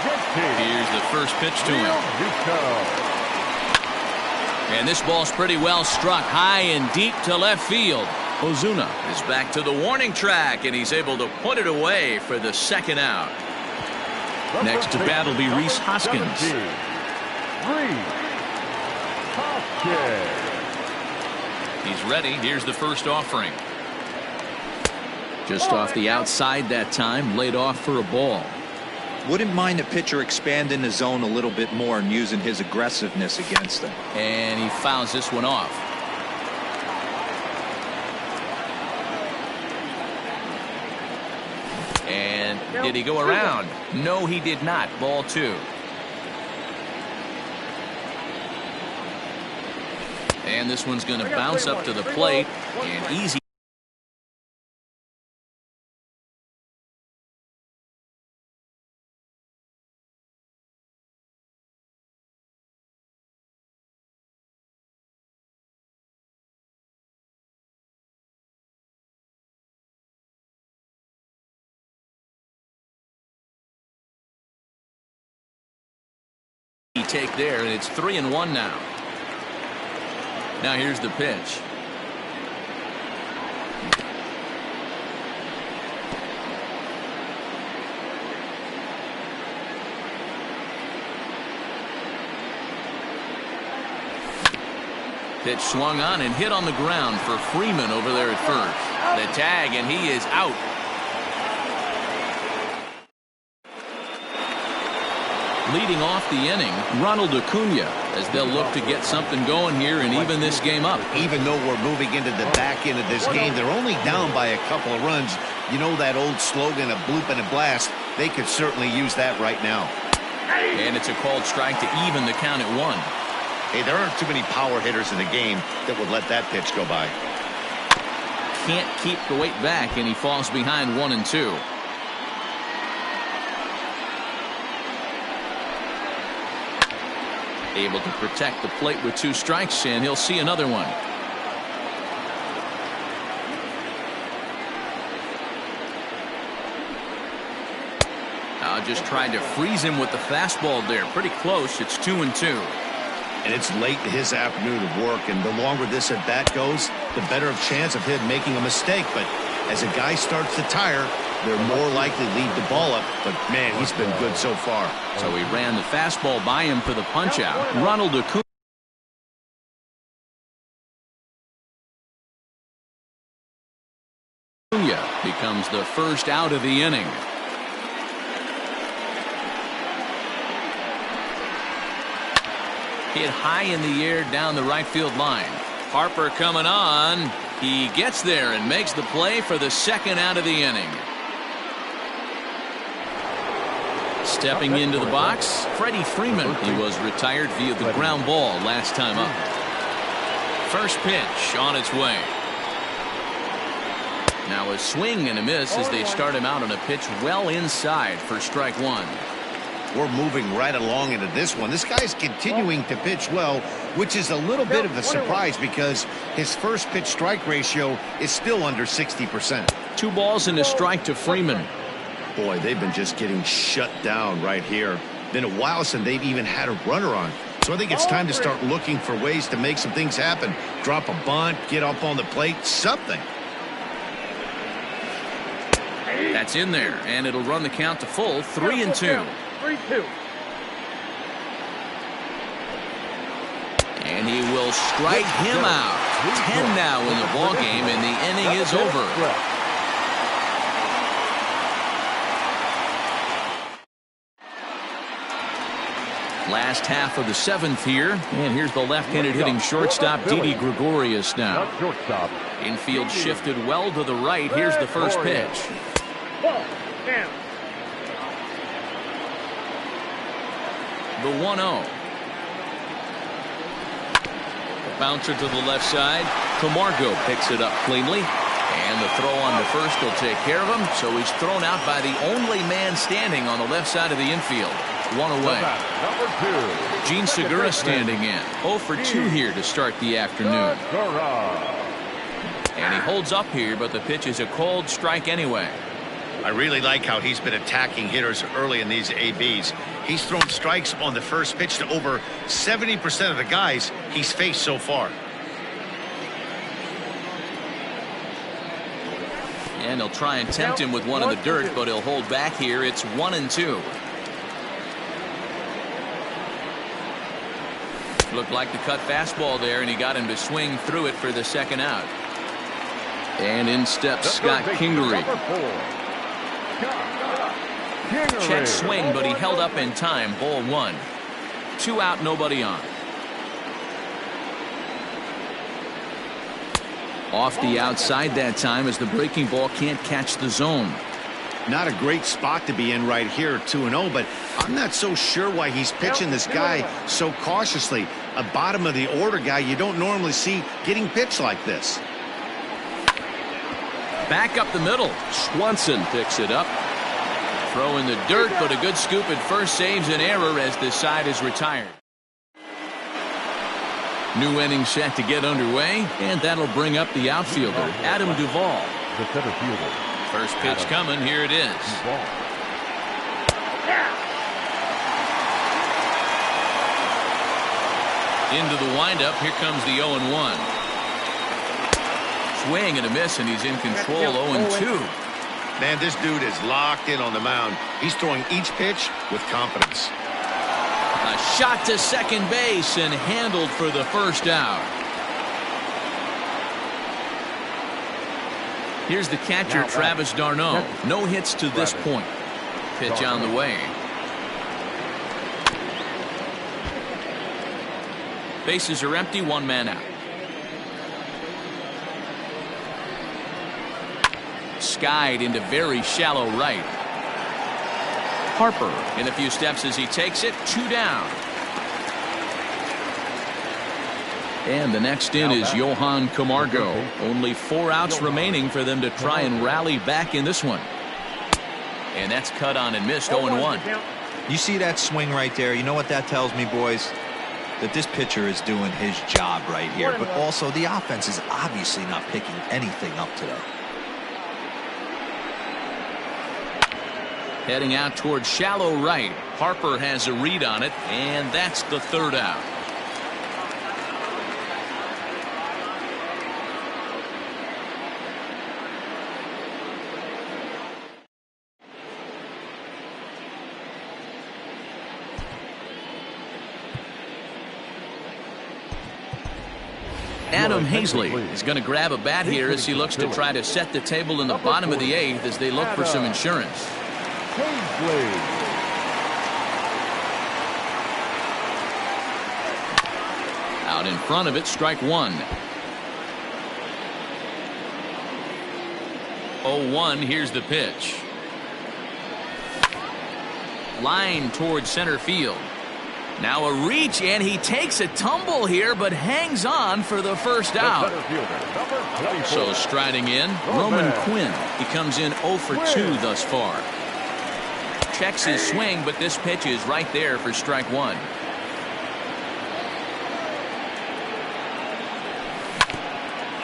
Here's the first pitch to him. And this ball's pretty well struck high and deep to left field. Ozuna is back to the warning track, and he's able to put it away for the second out. Next to bat will be Rhys Hoskins. He's ready. Here's the first offering. Just off the outside that time, laid off for a ball. Wouldn't mind a pitcher expanding the zone a little bit more and using his aggressiveness against him. And he fouls this one off. And did he go around? No, he did not. Ball 2. And this one's going to bounce up to the plate and easy. Take there, and it's 3-1 now. Now here's the pitch. Pitch swung on and hit on the ground for Freeman over there at first. The tag, and he is out. Leading off the inning, Ronald Acuna, as they'll look to get something going here and even this game up. Even though we're moving into the back end of this game, they're only down by a couple of runs. You know that old slogan, a bloop and a blast. They could certainly use that right now. And it's a called strike to even the count at 1. Hey, there aren't too many power hitters in the game that would let that pitch go by. Can't keep the weight back, and he falls behind 1-2. Able to protect the plate with 2 strikes, and he'll see another one. Just tried to freeze him with the fastball there. Pretty close. It's 2-2. And it's late in his afternoon of work, and the longer this at bat goes, the better of chance of him making a mistake. But as a guy starts to tire, they're more likely to leave the ball up. But man, he's been good so far. So he ran the fastball by him for the punch out. Ronald Acuna becomes the first out of the inning. Hit high in the air down the right field line. Harper coming on. He gets there and makes the play for the second out of the inning. Stepping into the box, Freddie Freeman. He was retired via the ground ball last time up. First pitch on its way. Now a swing and a miss as they start him out on a pitch well inside for strike 1. We're moving right along into this one. This guy's continuing to pitch well, which is a little bit of a surprise because his first pitch strike ratio is still under 60%. 2 balls and a strike to Freeman. Boy, they've been just getting shut down right here. Been a while since they've even had a runner on. So I think it's time to start looking for ways to make some things happen. Drop a bunt, get up on the plate, something. That's in there, and it'll run the count to full, 3-2. 3-2. And he will strike him out. 10 now in the ball game, and the inning is over. Last half of the 7th here, and here's the left-handed hitting shortstop Didi Gregorius now. Infield shifted well to the right. Here's the first pitch. Ball, down. the 1-0. The bouncer to the left side. Camargo picks it up cleanly. And the throw on to first will take care of him. So he's thrown out by the only man standing on the left side of the infield. One away. Number 2. Gene Segura standing in. 0 for 2 here to start the afternoon. And he holds up here, but the pitch is a cold strike anyway. I really like how he's been attacking hitters early in these ABs. He's thrown strikes on the first pitch to over 70% of the guys he's faced so far. And he'll try and tempt him with one in the dirt, but he'll hold back here. It's 1-2. Looked like the cut fastball there, and he got him to swing through it for the second out. And in steps Scott Kingery. Check swing, but he held up in time. Ball 1. 2 out, nobody on. Off the outside that time as the breaking ball can't catch the zone. Not a great spot to be in right here, 2-0, but I'm not so sure why he's pitching this guy so cautiously. A bottom of the order guy you don't normally see getting pitched like this. Back up the middle. Swanson picks it up. Throw in the dirt, but a good scoop at first saves an error as this side is retired. New inning set to get underway, and that'll bring up the outfielder, Adam Duvall. The center fielder. First pitch coming, here it is. Into the windup, here comes the 0-1. Swing and a miss, and he's in control. 0-2. Man, this dude is locked in on the mound. He's throwing each pitch with confidence. A shot to second base and handled for the first out. Here's the catcher, Travis d'Arnaud. No hits to this point. Pitch on the way. Bases are empty, 1 man out. Skied into very shallow right. Harper in a few steps as he takes it. 2 down. And the next in is Johan Camargo. Only 4 outs remaining for them to try and rally back in this one. And that's cut on and missed. 0-1. You see that swing right there? You know what that tells me, boys? That this pitcher is doing his job right here. But also the offense is obviously not picking anything up today. Heading out towards shallow right. Harper has a read on it, and that's the 3rd out. Adam Hazley is going to grab a bat here as he looks to try to set the table in the bottom of the 8th as they look for some insurance. Out in front of it, strike 1. 0-1, here's the pitch. Line towards center field. Now a reach, and he takes a tumble here, but hangs on for the first out. So striding in, Roman Quinn. He comes in 0 for 2 thus far. Checks his swing, but this pitch is right there for strike 1.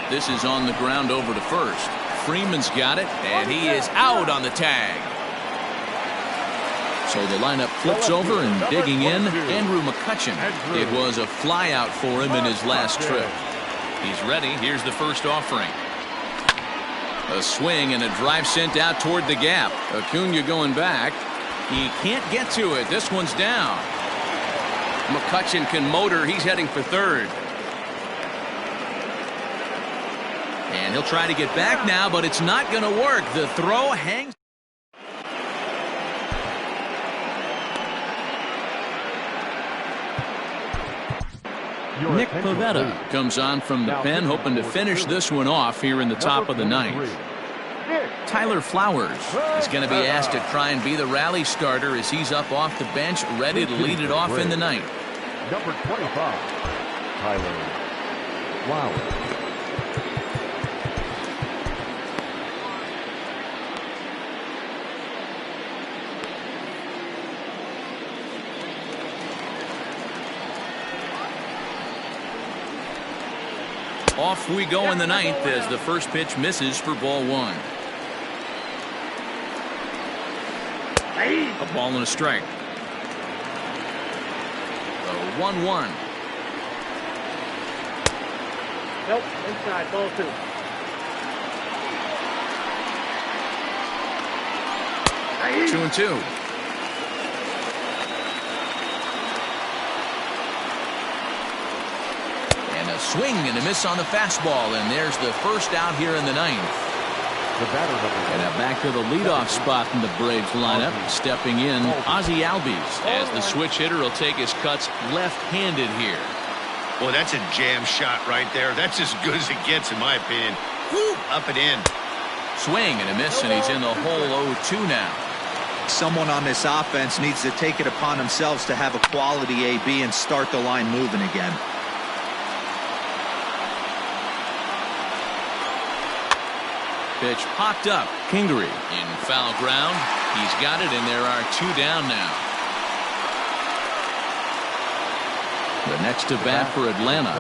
This is on the ground over to first. Freeman's got it, and he is out on the tag. So the lineup flips over, and digging in, Andrew McCutchen. It was a fly out for him in his last trip. He's ready. Here's the first offering. A swing and a drive sent out toward the gap. Acuna going back. He can't get to it. This one's down. McCutchen can motor. He's heading for 3rd. And he'll try to get back now, but it's not going to work. The throw hangs. Nick Pivetta comes on from the pen, hoping to finish this one off here in the top of the 9th. Tyler Flowers is going to be asked to try and be the rally starter as he's up off the bench, ready to lead it off in the ninth. Number 25, Tyler Flowers. Off we go in the ninth as the first pitch misses for ball one. A ball and a strike. The 1-1. Nope, inside, ball two. Two and two. And a swing and a miss on the fastball, and there's the first out here in the ninth. And now back to the leadoff spot in the Braves lineup. Stepping in, Ozzie Albies, as the switch hitter will take his cuts left-handed here. Well, that's a jam shot right there. That's as good as it gets, in my opinion. Woo, up and in. Swing and a miss, and he's in the hole 0-2 now. Someone on this offense needs to take it upon themselves to have a quality AB and start the line moving again. Pitch popped up. Kingery in foul ground. He's got it, and there are two down now. The next to bat for Atlanta,